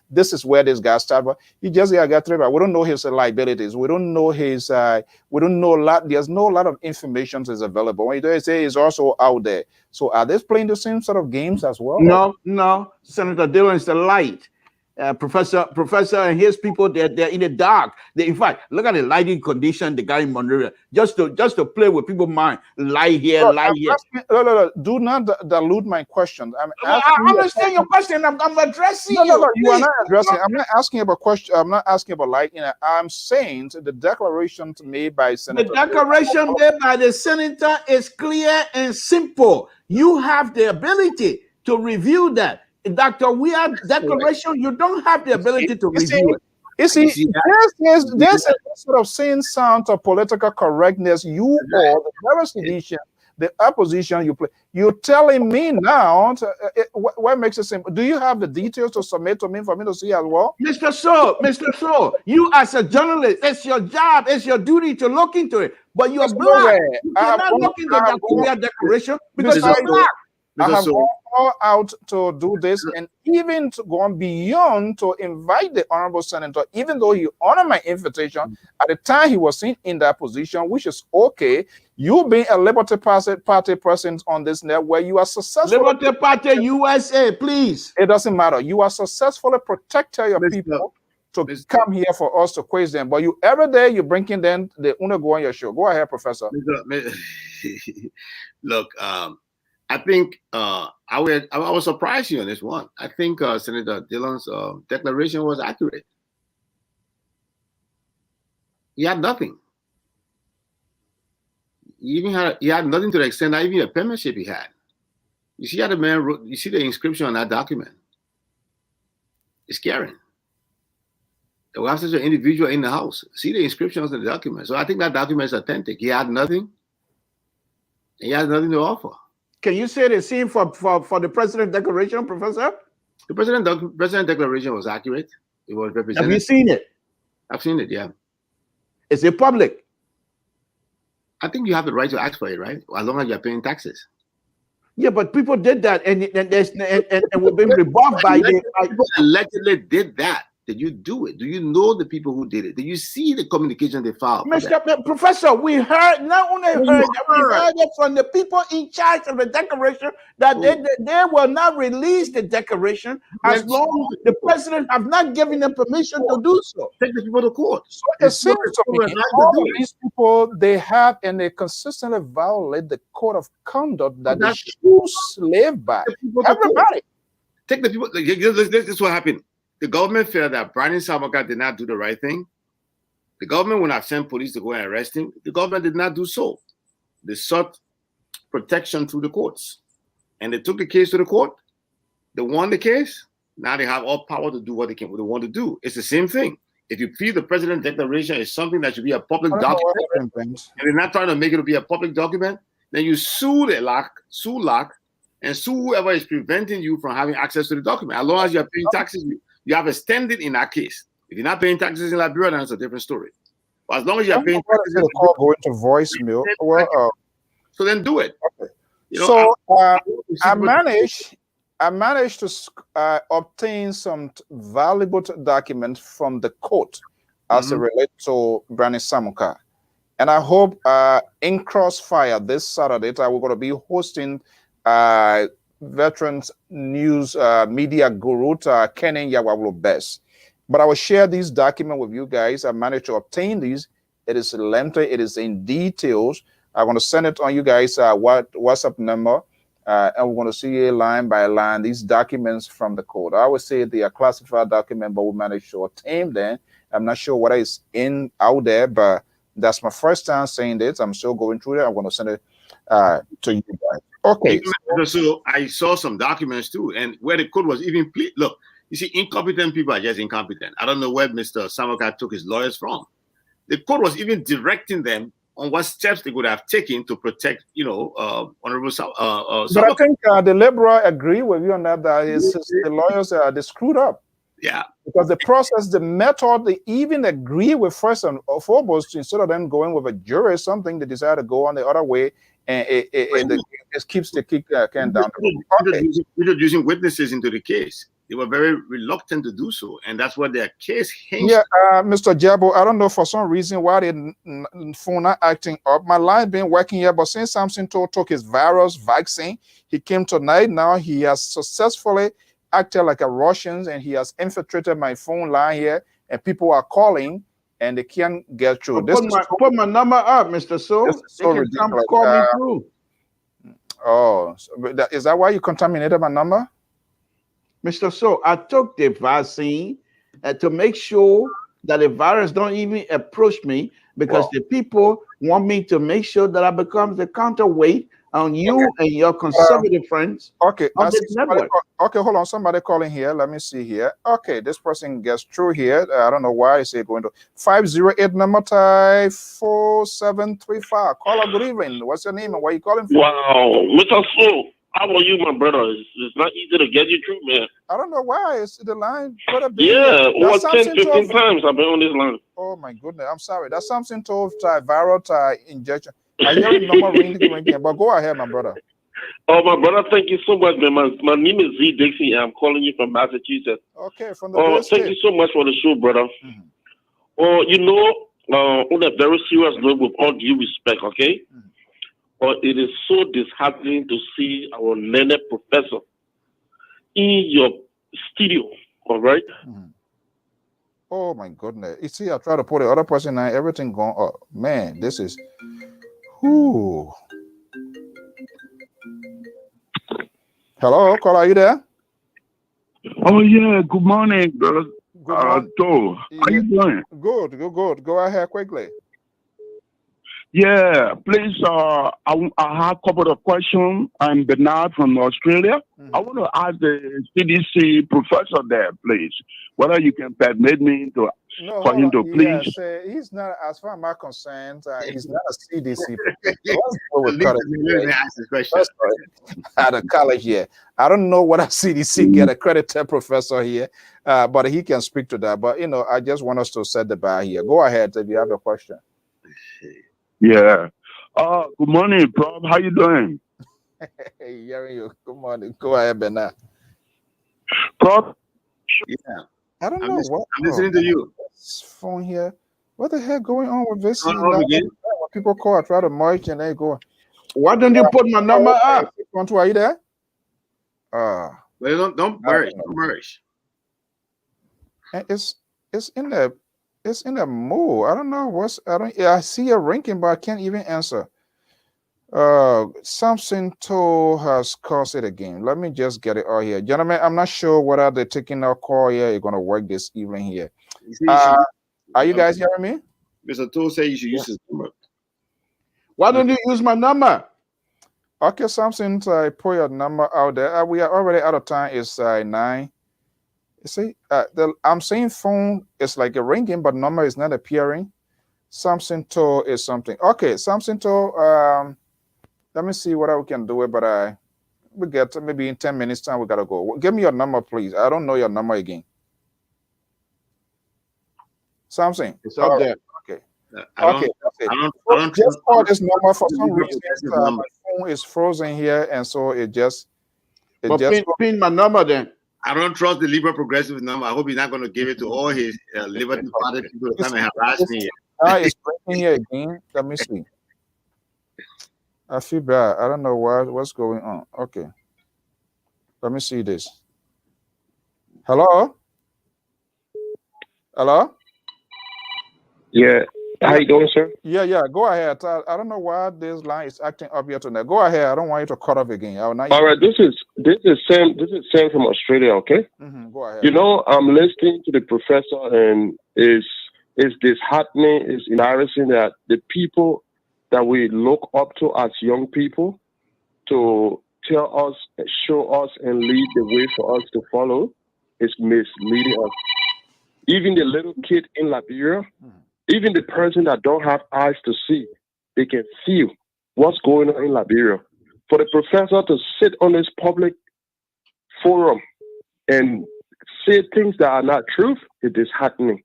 this is where this guy started, but he just got through, but we don't know his liabilities. We don't know his, we don't know a lot. There's no lot of information is available. When you say it's also out there. So are they playing the same sort of games as well? No. Senator Dillon is the light. Professor and his people, they're in the dark. In fact, look at the lighting condition, the guy in Monrovia, just to play with people's mind. Lie here, lie here. No. Do not dilute my question. I understand your question. I'm addressing you. No, you are not addressing. I'm not asking about question. I'm not asking about lighting. I'm saying the declaration made by Senator. The declaration made by the senator is clear and simple. You have the ability to review that. Dr. Weir declaration, you don't have the ability to review it. You see, there's a sort of saying sound of political correctness. You or the various edition, the opposition you play. You're telling me now, what makes it simple? Do you have the details to submit to me for me to see as well? Mr. So, you as a journalist, it's your job, it's your duty to look into it. But you're black. You cannot look into that Korea declaration because you're black. I have gone all out to do this, and even to gone beyond to invite the honorable senator, even though he honored my invitation at the time he was in that position, which is okay. You being a Liberty Party person on this network, you are successful. Liberty Party USA, please. It doesn't matter. You are successfully protecting your people to come here for us to quiz them. But you every day you're bringing them the go on your show. Go ahead, Professor. Look, I think I was surprised you on this one. I think Senator Dillon's declaration was accurate. He had nothing. He had nothing to the extent not even a penmanship he had. You see how the man wrote, you see the inscription on that document. It's scary. There was such an individual in the house. See the inscriptions on the document. So I think that document is authentic. He had nothing. He has nothing to offer. Can you say the same for the President Declaration, Professor? The President Declaration was accurate. It was represented. Have you seen it? I've seen it, yeah. Is it public? I think you have the right to ask for it, right? As long as you're paying taxes. Yeah, but people did that, and we've been rebuffed by the people allegedly did that. Did you do it? Do you know the people who did it? Did you see the communication they filed? Professor, we heard not only heard it from the people in charge of the declaration that they will not release the declaration as long as the president have not given them permission to do so. Take the people to court. So it seems to me all these people they have and they consistently violate the code of conduct that they should live by. Everybody. Take the people. This is what happened. The government felt that Brandon Samoka did not do the right thing. The government would have sent police to go and arrest him. The government did not do so. They sought protection through the courts. And they took the case to the court. They won the case. Now they have all power to do what they want to do. It's the same thing. If you feel the President's Declaration is something that should be a public document, and they're not trying to make it to be a public document, then you sue LAC, and sue whoever is preventing you from having access to the document. As long as you're paying taxes, you have extended in that case. If you're not paying taxes in Liberia, then it's a different story. But as long as you're paying taxes, the call going to voicemail. Well, so then do it. Okay. You know, so I managed to obtain some valuable documents from the court as it relates to Brandon Samoka. And I hope in Crossfire this Saturday, we're going to be hosting Veterans News media guru Kenan Yawawlo Best. But I will share these documents with you guys. I managed to obtain these. It is lengthy. It is in details. I'm going to send it on you guys WhatsApp number, and we're going to see line by line these documents from the court. I would say they are classified documents, but we managed to obtain them. I'm not sure what is out there, but that's my first time saying this. I'm still going through it. I'm going to send it to you guys. Okay. So I saw some documents too, and where the court was even look. You see, incompetent people are just incompetent. I don't know where Mr. Samoka took his lawyers from. The court was even directing them on what steps they would have taken to protect, Honorable Samoka. But I think the Liberal agree with you on that. The lawyers they screwed up. Yeah, because the process, the method, they even agree with first and foremost instead of them going with a jury, something they decide to go on the other way, and it keeps the can down. Introducing witnesses into the case. They were very reluctant to do so, and that's what their case hinged. Yeah, Mr. Jabo, I don't know for some reason why the phone not acting up. My line been working here, but since Samson took his virus vaccine, he came tonight. Now he has successfully acted like a Russian, and he has infiltrated my phone line here, and people are calling, and they can't get through. Put my number up, Mr. So. They can come call me through. Oh, is that why you contaminated my number? Mr. So, I took the vaccine to make sure that the virus don't even approach me because the people want me to make sure that I become the counterweight on you and your conservative friends Okay, on I see this somebody network. okay, hold on. Somebody calling here. Let me see here. Okay, this person gets through here. I don't know why is it going to 508 number type 4735. Caller, good evening. What's your name and where you calling from? Wow, Mr. Slow, how are you, my brother? It's not easy to get you through, man. I don't know why. It's the line. Brother B. Yeah, over That's 10, something 15 to. times I've been on this line. Oh my goodness. I'm sorry. That's something to viral injection. I hear a number ringing, but go ahead, my brother. Oh, my brother, thank you so much, man. My name is Z Dixie, and I'm calling you from Massachusetts. Okay, from the great thank state. you so much for the show, brother. You know, on a very serious note, with all due respect, okay? It is so disheartening to see our learned professor in your studio, all right? Oh my goodness. You see, I try to put the other person and everything going up. Man, this is whoo. Hello, caller, are you there? Oh yeah, good morning, brother. Good morning. How you doing? Good. Go ahead quickly. Yeah, please. I have a couple of questions. I'm Bernard from Australia. I want to ask the CDC professor there, please, whether you can permit me to for him to please. Yes, he's not, as far as I'm concerned, he's not a CDC. Let's go with Let me ask this question. At a college here. I don't know what a CDC get accredited professor here, but he can speak to that. But, I just want us to set the bar here. Go ahead if you have a question. Yeah. Good morning, Prof. How you doing? Hey, hearing you. Good morning. Go ahead, Bernard. Prof. Yeah. I don't know what. I'm listening to you. This phone here. What the heck going on with this? When people call, I try to merge and they go. Why don't you put my number up? Are you there? Well, don't merge. Don't merge. It's in the mood. I don't know I see a ringing, but I can't even answer. Something to has caused it again. Let me just get it all here. Gentlemen, I'm not sure whether they're taking our call here. You're gonna work this evening here. Are you guys hearing me? Mr. Tool said you should use his number. Why don't you use my number? Okay, something I put your number out there. We are already out of time. It's 9. You see, I'm saying phone is like a ringing, but number is not appearing. Something to is something. Okay, something to let me see what we can do it, but we get maybe in 10 minutes time we gotta go. Give me your number, please. I don't know your number again. Something. It's up there. Okay. I don't just call this number for some reason. My phone is frozen here, and so it just pin my number then. I don't trust the Liberal Progressive number. I hope he's not going to give it to all his Liberty Party people to come and harass me. It's breaking here again. Let me see. I feel bad. I don't know what's going on. Okay. Let me see this. Hello? Hello? Yeah. How you doing, sir? Yeah. Go ahead. I don't know why this line is acting up here tonight. Go ahead. I don't want you to cut off again. All right. This is Sam from Australia. Okay. Go ahead. I'm listening to the professor, and it's disheartening. It's embarrassing that the people that we look up to as young people to tell us, show us, and lead the way for us to follow is misleading us. Even the little kid in Liberia, even the person that don't have eyes to see, they can feel what's going on in Liberia. For the professor to sit on this public forum and say things that are not truth, it is disheartening.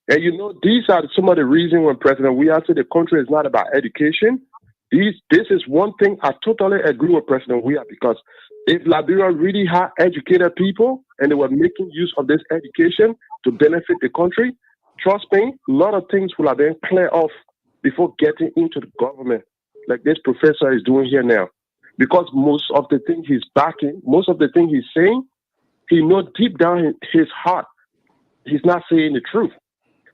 And these are some of the reasons when President we say the country is not about education. This is one thing I totally agree with President Weah, because if Liberia really had educated people and they were making use of this education to benefit the country, trust me, a lot of things will have been cleared off before getting into the government, like this professor is doing here now. Because most of the things he's backing, most of the things he's saying, he knows deep down in his heart, he's not saying the truth.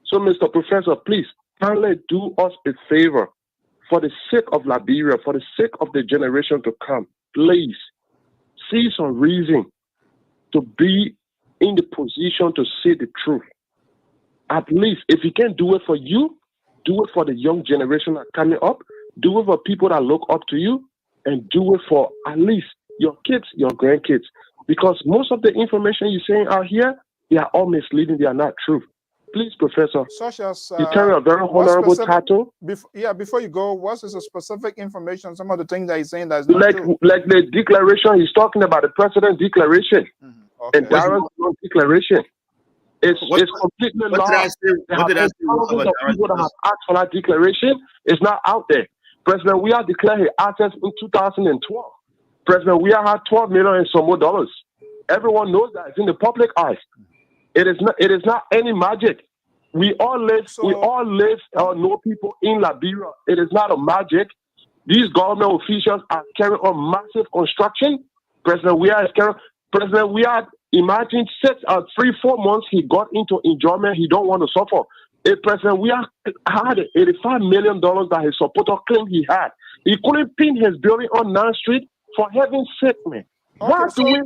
So, Mr. Professor, please, kindly do us a favor for the sake of Liberia, for the sake of the generation to come. Please, see some reason to be in the position to say the truth. At least, if you can't do it for you, do it for the young generation that are coming up. Do it for people that look up to you. and do it for at least your kids, your grandkids. Because most of the information you're saying out here, they are all misleading. They are not true. Please, Professor, such as you carry a very honorable title. Before you go, what is the specific information? Some of the things that he's saying that's not true. Like the declaration he's talking about, the president's declaration, Okay. and Darren's declaration. It's completely lost. What did I say about people that have asked for that declaration is not out there. President Weah declared his assets in 2012. President Weah had $12 million and some more dollars. Everyone knows that. It's in the public eye. It is not any magic. We all live or know people in Liberia. It is not a magic. These government officials are carrying on massive construction. President Weah is carrying. President Weah, imagine 3-4 months he got into enjoyment. He don't want to suffer. If President Weah had $85 million that his supporter claimed he had, he couldn't pin his building on 9th Street. For heaven's sake, man. Why do we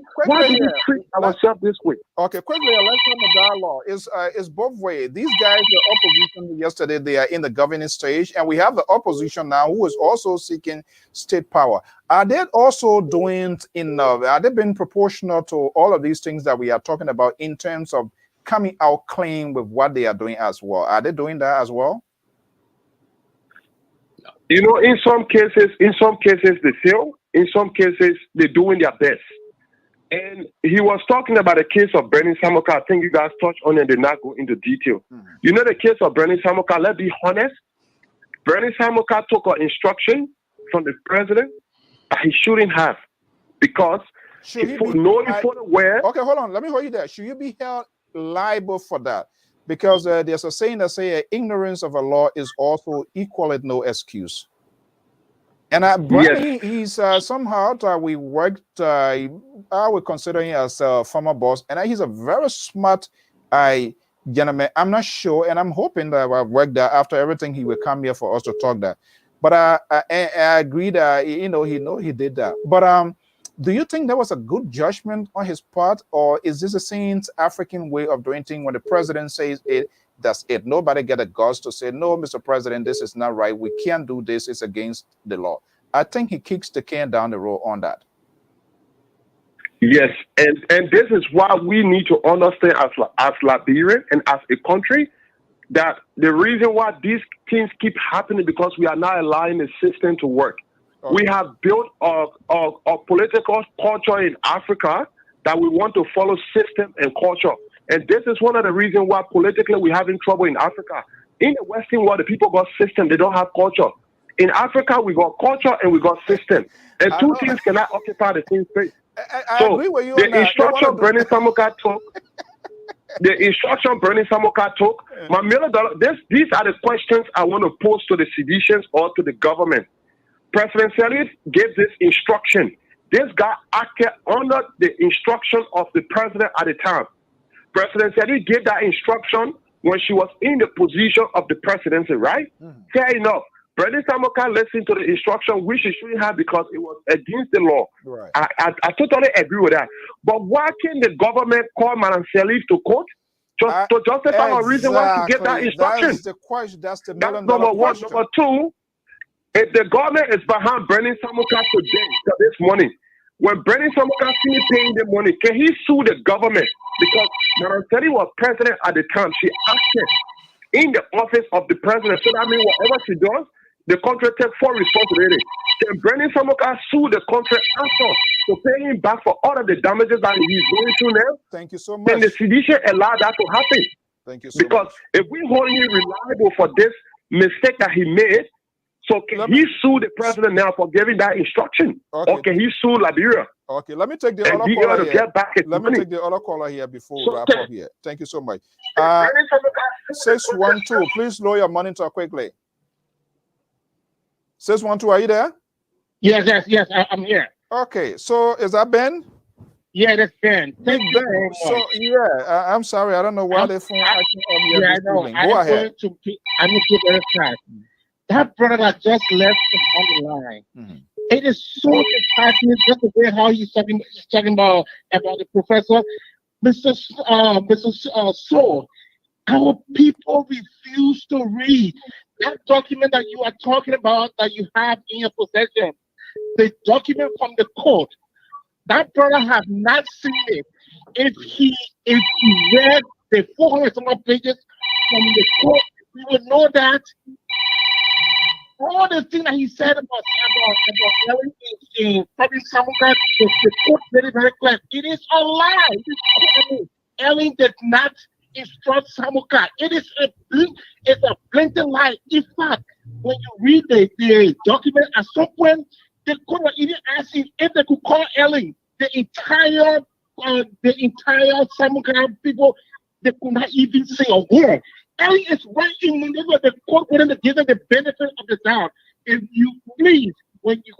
treat ourselves this way? Okay, quickly, let's have a dialogue. It's both ways. These guys, the opposition yesterday, they are in the governing stage, and we have the opposition now who is also seeking state power. Are they also doing enough? Are they being proportional to all of these things that we are talking about in terms of coming out clean with what they are doing as well? Are they doing that as well? You know, in some cases they fail. In some cases, they're doing their best. And he was talking about the case of Bernie Samoka. I think you guys touched on it and did not go into detail. You know the case of Bernie Samoka, let's be honest. Bernie Samoka took an instruction from the president that he shouldn't have. Because Okay, hold on. Let me hold you there. Should you be held liable for that? Because there's a saying that says ignorance of a law is also equally no excuse. And Bernie, he's somehow we worked. I would consider him as a former boss, and he's a very smart gentleman. I'm not sure, and I'm hoping that I've worked that after everything he will come here for us to talk that. But I agree that he did that. But do you think that was a good judgment on his part, or is this a Saint African way of doing things when the president says it? That's it. Nobody get a guts to say, no, Mr. President, this is not right. We can't do this. It's against the law. I think he kicks the can down the road on that. Yes, and this is why we need to understand as Liberia and as a country that the reason why these things keep happening because we are not allowing the system to work. Okay. We have built a political culture in Africa that we want to follow system and culture. And this is one of the reasons why politically we're having trouble in Africa. In the Western world, the people got system, they don't have culture. In Africa, we got culture and we got system. And two things cannot occupy the same space. I agree with you. The instruction Bernie Samoka took, $1 million, these are the questions I want to pose to the citizens or to the government. President Salif gave this instruction. This guy acted under the instruction of the president at the time. President Salif gave that instruction when she was in the position of the presidency, right? Fair enough. Bernie Samoka listened to the instruction, which he shouldn't have because it was against the law. Right. I totally agree with that. But why can the government call Madam Salif to court to justify a reason why she gave that instruction? That's the question. That's the $1 million question. Number two, if the government is behind Bernie Samoka today, this morning, when Bernie Samoka finished paying the money, can he sue the government? Because Madam Salif was president at the time. She acted in the office of the president. So that means whatever she does, the country takes full responsibility. Can Bernie Samoka sue the country after to pay him back for all of the damages that he's going through now? Thank you so much. Can the CDC allow that to happen? Thank you so much. Because if we hold him reliable for this mistake that he made, so can he sue the president now for giving that instruction? Okay. Or can he sue Liberia? Okay, let me take the other caller here. Let me take the other caller here before we wrap up here. Thank you so much. 612, please lower your monitor quickly. 612, are you there? Yes, I'm here. Okay, so is that Ben? Yeah, that's Ben. Big Ben. So yeah, I'm sorry, I don't know why they phone acting up here. Yeah, I know. Go ahead. I need to very fast. That brother that just left on the line. It is so disheartening just the way how he's talking about the professor, Mr. Soul. Our people refuse to read that document that you are talking about that you have in your possession. the document from the court. That brother have not seen it. If he read the 400 some odd pages from the court, we would know that all the things that he said about Ellen in public Samuka, the court very, very clear. It is a lie. Ellen did not instruct Samuka. It's a blatant lie. In fact, when you read the document, at some point, the court was even asking if they could call Ellen. The entire Samuka people, they could not even say a word. Ellen is right in the the court wouldn't give them the benefit of the doubt. If you please, when you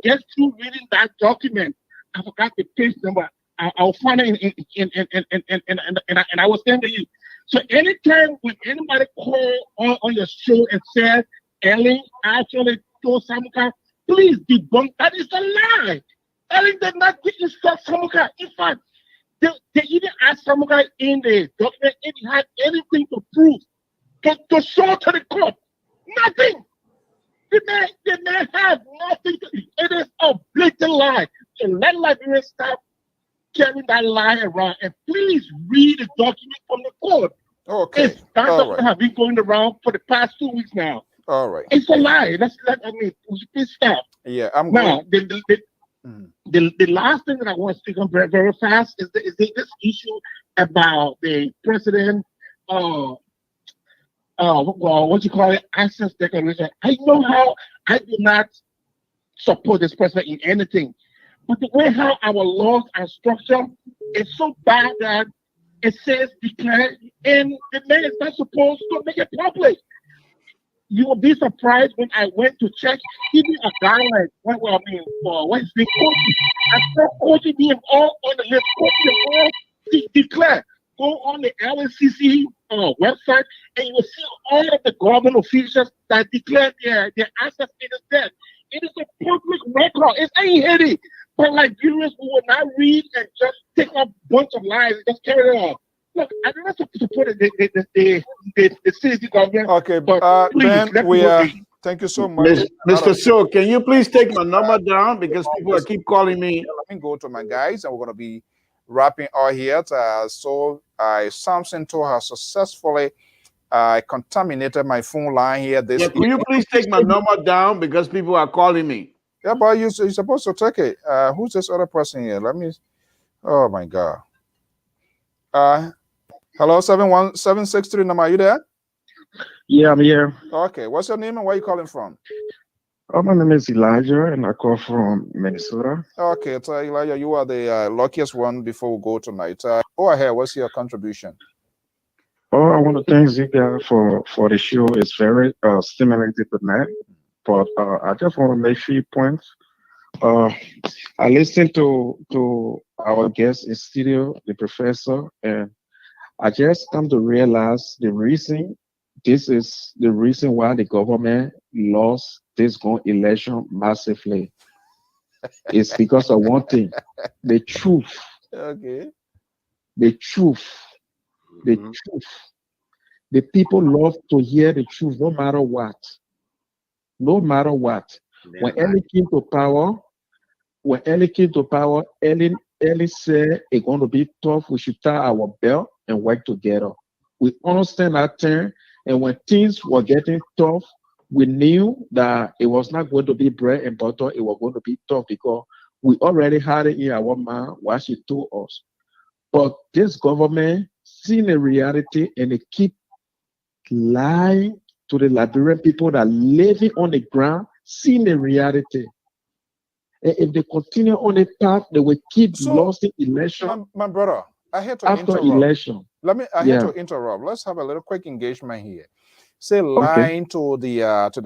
get through reading that document, I forgot the page number. I'll find it and I will send to you. So anytime when anybody call on your show and says Ellen actually told Samuka, please debunk that. Is a lie. Ellen did not instruct Samuka. In fact, they even asked Samuka in the document if he had anything to prove to show to the court. Nothing. The man have nothing. It is a blatant lie. So let Liberia stop carrying that lie around and please read the document from the court. Okay. That document have been going around for the past 2 weeks now. All right. It's a lie. Please stop. Yeah, I'm now. going. The last thing that I want to speak on very, very fast is this issue about the president what you call it, access declaration. I know how I do not support this president in anything, but the way how our laws are structured is so bad that it says declare, and the man is not supposed to make it public. You will be surprised when I went to check, even a guy like what is being coaching. I saw coaching being all on the list, coaching all declare. Go on the LNCC website and you will see all of the government officials that declare their access in the debt. It is a public record. It's ain't hitty. But Liberians who will not read and just take a bunch of lies and just carry it off. Look, I don't have to support the city government. Okay, but please, Ben, thank you so much. Mr. So, can you please take my number down because people keep calling me? Let me go to my guys and we're going to be wrapping all here. So Samson told her successfully I contaminated my phone line here. Will you please take my number down because people are calling me? Yeah, but you're supposed to take it. Who's this other person here? Let me. Oh my God. Hello, 71763 number. Are you there? Yeah, I'm here. Okay, what's your name and where are you calling from? My name is Elijah, and I call from Minnesota. Okay, so Elijah, you are the luckiest one before we go tonight. Go ahead. What's your contribution? Oh, I want to thank Ziga for the show. It's very stimulating tonight. But I just want to make a few points. I listened to our guest in studio, the professor, and I just come to realize this is the reason why the government lost this gun election massively. It's because of one thing, the truth. Okay. The truth. The truth. The people love to hear the truth no matter what. No matter what. When Ellen came to power, Ellen said it's going to be tough. We should tie our belt and work together. We understand that term. And when things were getting tough, we knew that it was not going to be bread and butter. It was going to be tough because we already had it in our mind what she told us. But this government seen the reality and they keep lying to the Liberian people that are living on the ground, seeing the reality. And if they continue on the path, they will keep losing election. My brother, I hate to after interrupt. Election. I hate to interrupt. Let's have a little quick engagement here. Say lying to the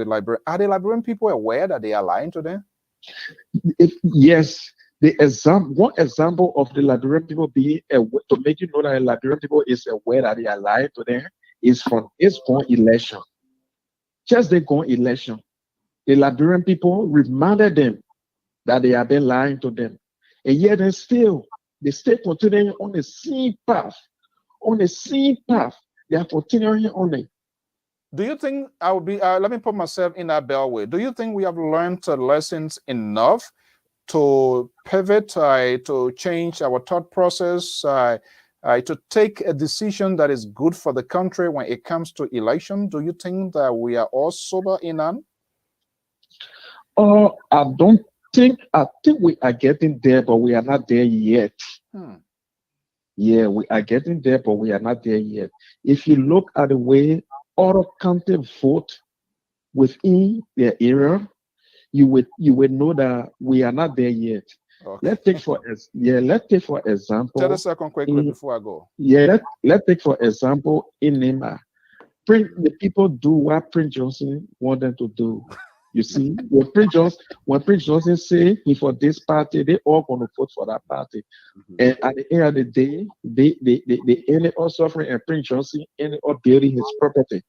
Liberian. Are the Liberian people aware that they are lying to them? Yes. One example of the Liberian people being aware, to make you know that the Liberian people is aware that they are lying to them is from its own election. Just the gun election. The Liberian people reminded them that they have been lying to them. And yet they still continuing on the same path. On the same path. They are continuing on it. Do you think I would be? Let me put myself in that bellway. Do you think we have learned lessons enough to pivot, to change our thought process, to take a decision that is good for the country when it comes to election? Do you think that we are all sober enough? I don't think. I think we are getting there, but we are not there yet. Yeah, we are getting there, but we are not there yet. If you look at the way other countries vote within their area, you would know that we are not there yet. Okay. Let's take for example. Tell us second quickly before I go. Yeah, let's take for example in Nema. The people do what Prince Johnson want them to do. You see, when Prince Johnson say he for this party, they all gonna vote for that party. And at the end of the day, they end up suffering, and Prince Johnson ended up building his property.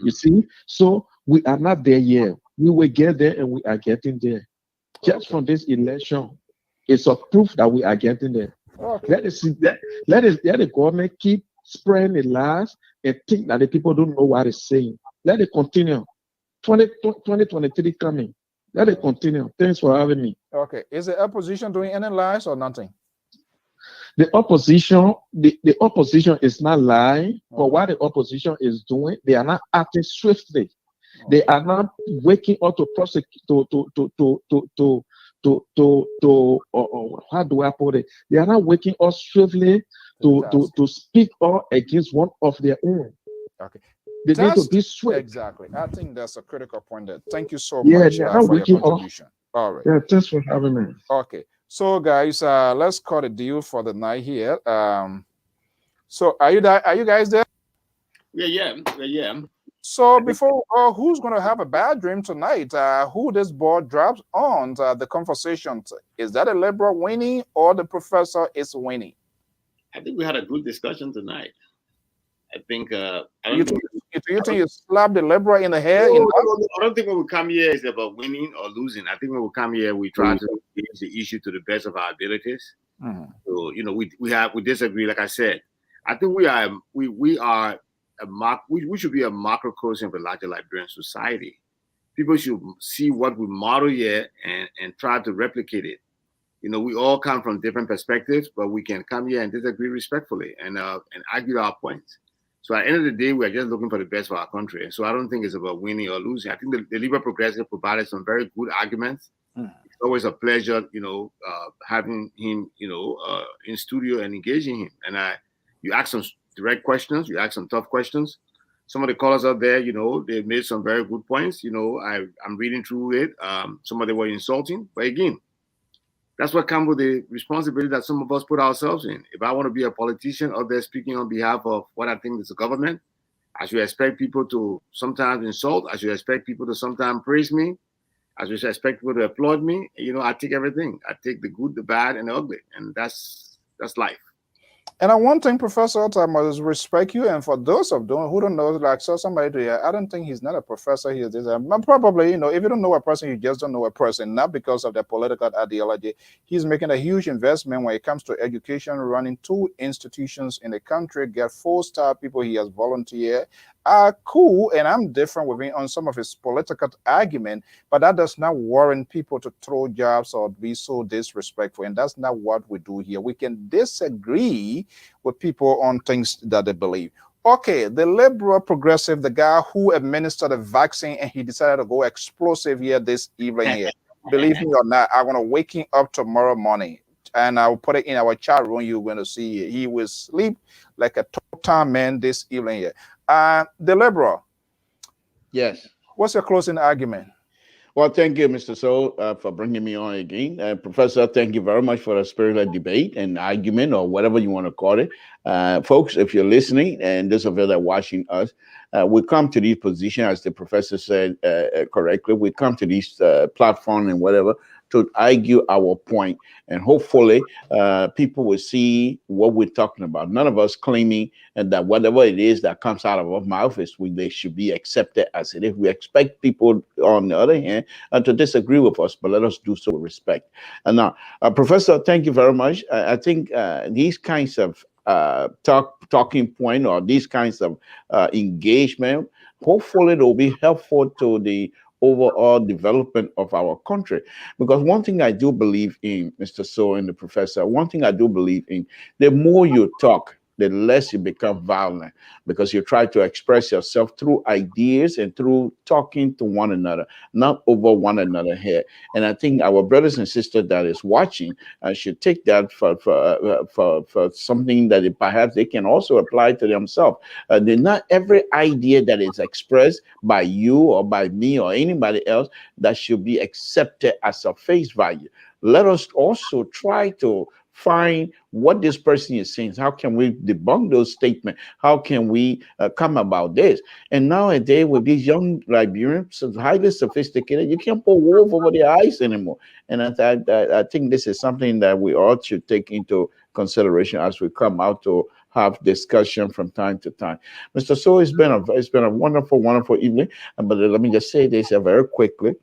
You see, so we are not there yet. We will get there, and we are getting there. Just from this election, it's a proof that we are getting there. Let the government keep spreading the lies and think that the people don't know what it's saying. Let it continue. 2023 coming. Let it continue. Thanks for having me. Okay. Is the opposition doing any lies or nothing? The opposition is not lying, but what the opposition is doing, they are not acting swiftly. They are not waking up to prosecute how do I put it? They are not waking up swiftly to speak up against one of their own. Okay. They need to be swift. Exactly. I think that's a critical point there. Thank you so much for your contribution. All right. Yeah, thanks for having me. Okay. So guys, let's cut a deal for the night here. So are you guys there? Yeah. So before, who's going to have a bad dream tonight? Who this board drops on the conversation? Is that a liberal winning or the professor is winning? I think we had a good discussion tonight. I think you think you slapped the liberal in the head? I don't think when we come here is about winning or losing. I think when we come here, we try to engage the issue to the best of our abilities. So we disagree. Like I said, I think we should be a macrocosm of a larger Liberian society. People should see what we model here and try to replicate it. We all come from different perspectives, but we can come here and disagree respectfully and argue our points. So at the end of the day, we are just looking for the best for our country. And so I don't think it's about winning or losing. I think the Liberal Progressive provided some very good arguments. It's always a pleasure, having him, in studio and engaging him. And you ask some direct questions, you ask some tough questions. Some of the callers out there, they made some very good points. I'm reading through it. Some of them were insulting, but again, that's what comes with the responsibility that some of us put ourselves in. If I want to be a politician out there speaking on behalf of what I think is the government, I should expect people to sometimes insult. I should expect people to sometimes praise me. I should expect people to applaud me. I take everything. I take the good, the bad, and the ugly, and that's life. And one thing, Professor, I must respect you. And for those of them who don't know, like somebody to hear, I don't think he's not a professor. He is probably, if you don't know a person, you just don't know a person, not because of their political ideology. He's making a huge investment when it comes to education, running 2 institutions in the country, get 4-star people he has volunteered. Cool, and I'm different with him on some of his political argument, but that does not warrant people to throw jobs or be so disrespectful, and that's not what we do here. We can disagree with people on things that they believe. Okay, the liberal progressive, the guy who administered the vaccine and he decided to go explosive here this evening here. Believe me or not, I'm gonna wake him up tomorrow morning and I'll put it in our chat room. You're going to see it. He will sleep like a total man this evening here. The liberal. Yes. What's your closing argument? Well, thank you, Mr. So, for bringing me on again. Professor, thank you very much for the spirited debate and argument, or whatever you want to call it. Folks, if you're listening, and those of you that are watching us, we come to these positions, as the professor said correctly, we come to these platform and whatever to argue our point, and hopefully people will see what we're talking about. None of us claiming that whatever it is that comes out of our mouth they should be accepted as it is. We expect people, on the other hand, to disagree with us, but let us do so with respect. And now, Professor, thank you very much. I think these kinds of talking point, or these kinds of engagement hopefully it will be helpful to the overall development of our country. Because one thing I do believe in, Mr. So and the professor, one thing I do believe in, the more you talk, the less you become violent, because you try to express yourself through ideas and through talking to one another, not over one another here. And I think our brothers and sisters that is watching should take that for something that perhaps they can also apply to themselves. Not every idea that is expressed by you or by me or anybody else that should be accepted as a face value. Let us also try to find what this person is saying. How can we debunk those statements? How can we come about this? And nowadays, with these young Liberians, so highly sophisticated, you can't put wolf over their eyes anymore. And I think this is something that we all should take into consideration as we come out to have discussion from time to time. Mr. So, it's been a wonderful evening. But let me just say this very quickly.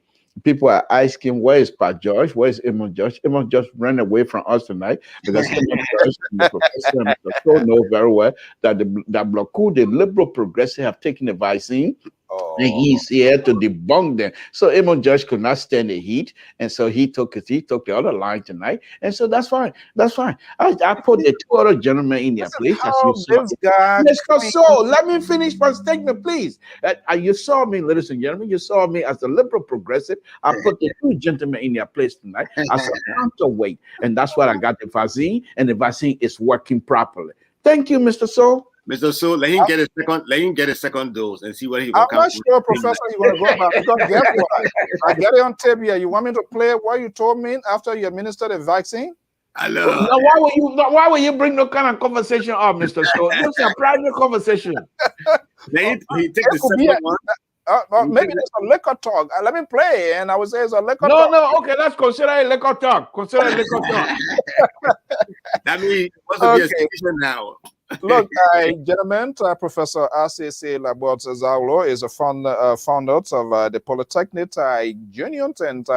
People are asking, where is Pat George? Where is Emma George? Emma just ran away from us tonight because Emma George and the professor and Mr. So know very well that that Bloku, the liberal progressive, have taken the vaccine. And he's here to debunk them. So Emma Judge could not stand the heat, and so he took the other line tonight, and so that's fine. That's fine. I put the two other gentlemen in their place, as you saw. This guy, Mr. So, let me finish my statement, please. You saw me, ladies and gentlemen. You saw me as a liberal progressive. I put the two gentlemen in their place tonight as a counterweight, and that's why I got the vaccine, and the vaccine is working properly. Thank you, Mr. So. Mr. So, let him get a second. Let him get a second dose and see what he will come. I'm not sure, Professor, you want to go back because guess what? I get it on tape here. You want me to play what you told me after you administered the vaccine? Hello. Now, why will you bring no kind of conversation up, Mr. So? It's a private conversation. He take the second one. Maybe it's a liquor talk. Let me play, and I would say it's a liquor talk. No, okay, let's consider it liquor talk. Consider it liquor talk. That means what's to be a station now. Look, gentlemen, Professor RCC Labort Zaulo is a founder of the Polytechnic Junior and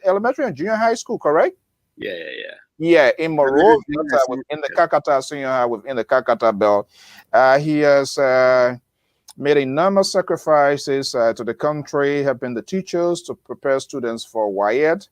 elementary and junior high school, correct? Yeah, in Monrovia, within the Kakata Senior High, within the Kakata Belt. He has made enormous sacrifices to the country, helping the teachers to prepare students for WIET.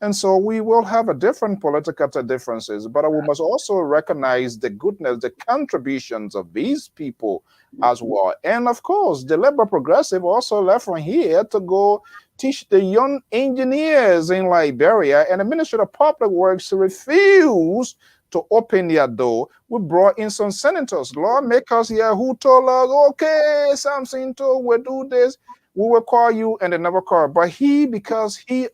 And so we will have a different political differences, but we must also recognize the goodness, the contributions of these people as well. And of course, the Liberal Progressive also left from here to go teach the young engineers in Liberia, and the Ministry of Public Works refused to open their door. We brought in some senators, lawmakers here who told us, okay, something to we'll do this. We will call you, and they never call. But because he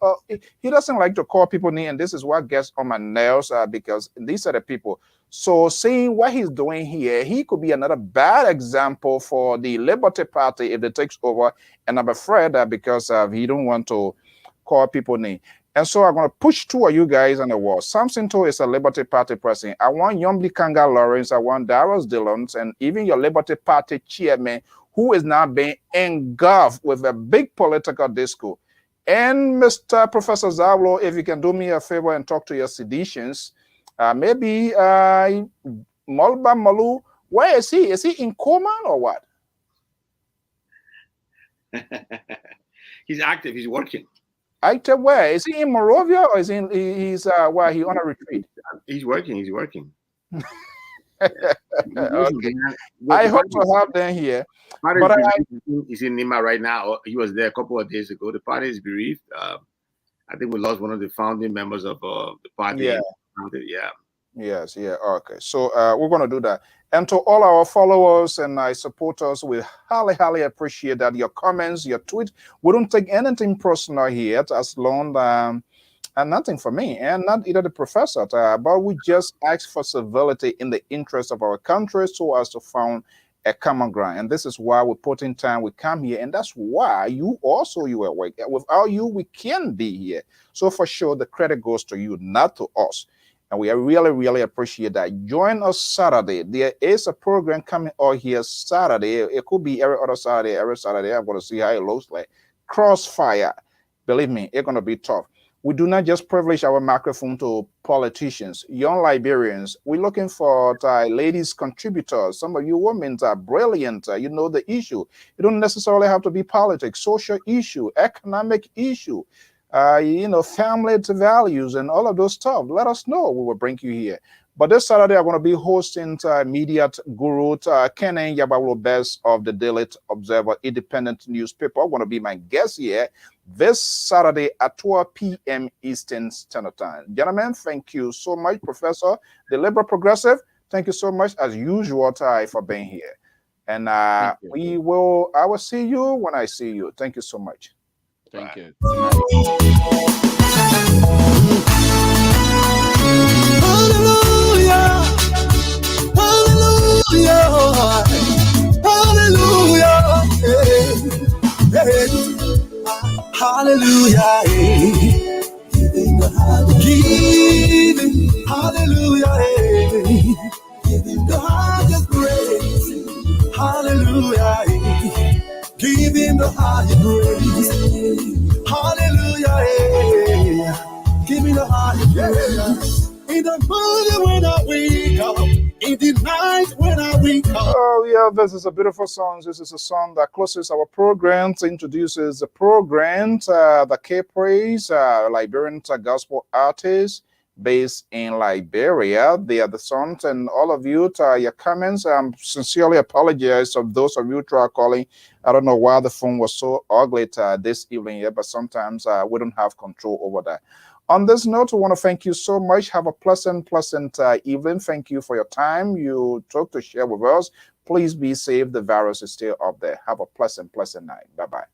doesn't like to call people name, and this is what gets on my nerves because these are the people. So seeing what he's doing here, he could be another bad example for the Liberty Party if it takes over. And I'm afraid that because he don't want to call people name. And so I'm going to push two of you guys on the wall. Samson To is a Liberty Party president. I want Yombi Kanga Lawrence, I want Darius Dillon, and even your Liberty Party chairman, who is now being engulfed with a big political discourse. And Mr. Professor Zablo, if you can do me a favor and talk to your seditionists, maybe Molba Malu, where is he? Is he in coma or what? He's active, he's working. Active where? Is he in Monrovia or is he's where he on a retreat? He's working. Okay. I hope to have them here. But he's in Nima right now. He was there a couple of days ago. The party is bereaved. I think we lost one of the founding members of the party. Yes. Okay. So we're going to do that. And to all our followers and supporters, we highly appreciate that. Your comments, your tweets. We don't take anything personal here as long and nothing for me, and not either the professor, but we just ask for civility in the interest of our country so as to find a common ground. And this is why we put in time, we come here, and that's why you are awake. Without you, we can't be here. So for sure, the credit goes to you, not to us. And we really appreciate that. Join us Saturday. There is a program coming out here Saturday. It could be every other Saturday, every Saturday. I'm going to see how it looks like. Crossfire. Believe me, it's going to be tough. we do not just privilege our microphone to politicians, young Liberians. We're looking for ladies contributors. Some of you women are brilliant. You know the issue. You don't necessarily have to be politics, social issue, economic issue, you know, family values and all of those stuff. Let us know. We will bring you here. But this Saturday, I'm going to be hosting media guru Kenan Yabawolo of the Daily Observer Independent newspaper. Going to be my guest here this Saturday at 12 p.m. Eastern Standard Time. Gentlemen, thank you so much, Professor, the Liberal Progressive. Thank you so much, as usual, for being here. And I will see you when I see you. Thank you so much. Thank you. Hallelujah, hallelujah, hallelujah, hey, hallelujah, hey. Giving, hallelujah, hey. Giving God the praise, hallelujah, hey. Giving the highest praise, hallelujah, hey. Giving the highest praise. In the morning when I wake up, in the night when I wake up. Oh, yeah, this is a beautiful song. This is a song that closes our program, introduces the program, the K-Praise, Liberian gospel artists based in Liberia. They are the songs, and all of you, your comments, sincerely apologize of those of you who are calling. I don't know why the phone was so ugly this evening here, but sometimes we don't have control over that. On this note, we want to thank you so much. Have a pleasant evening. Thank you for your time you took to share with us. Please be safe. The virus is still up there. Have a pleasant night. Bye-bye.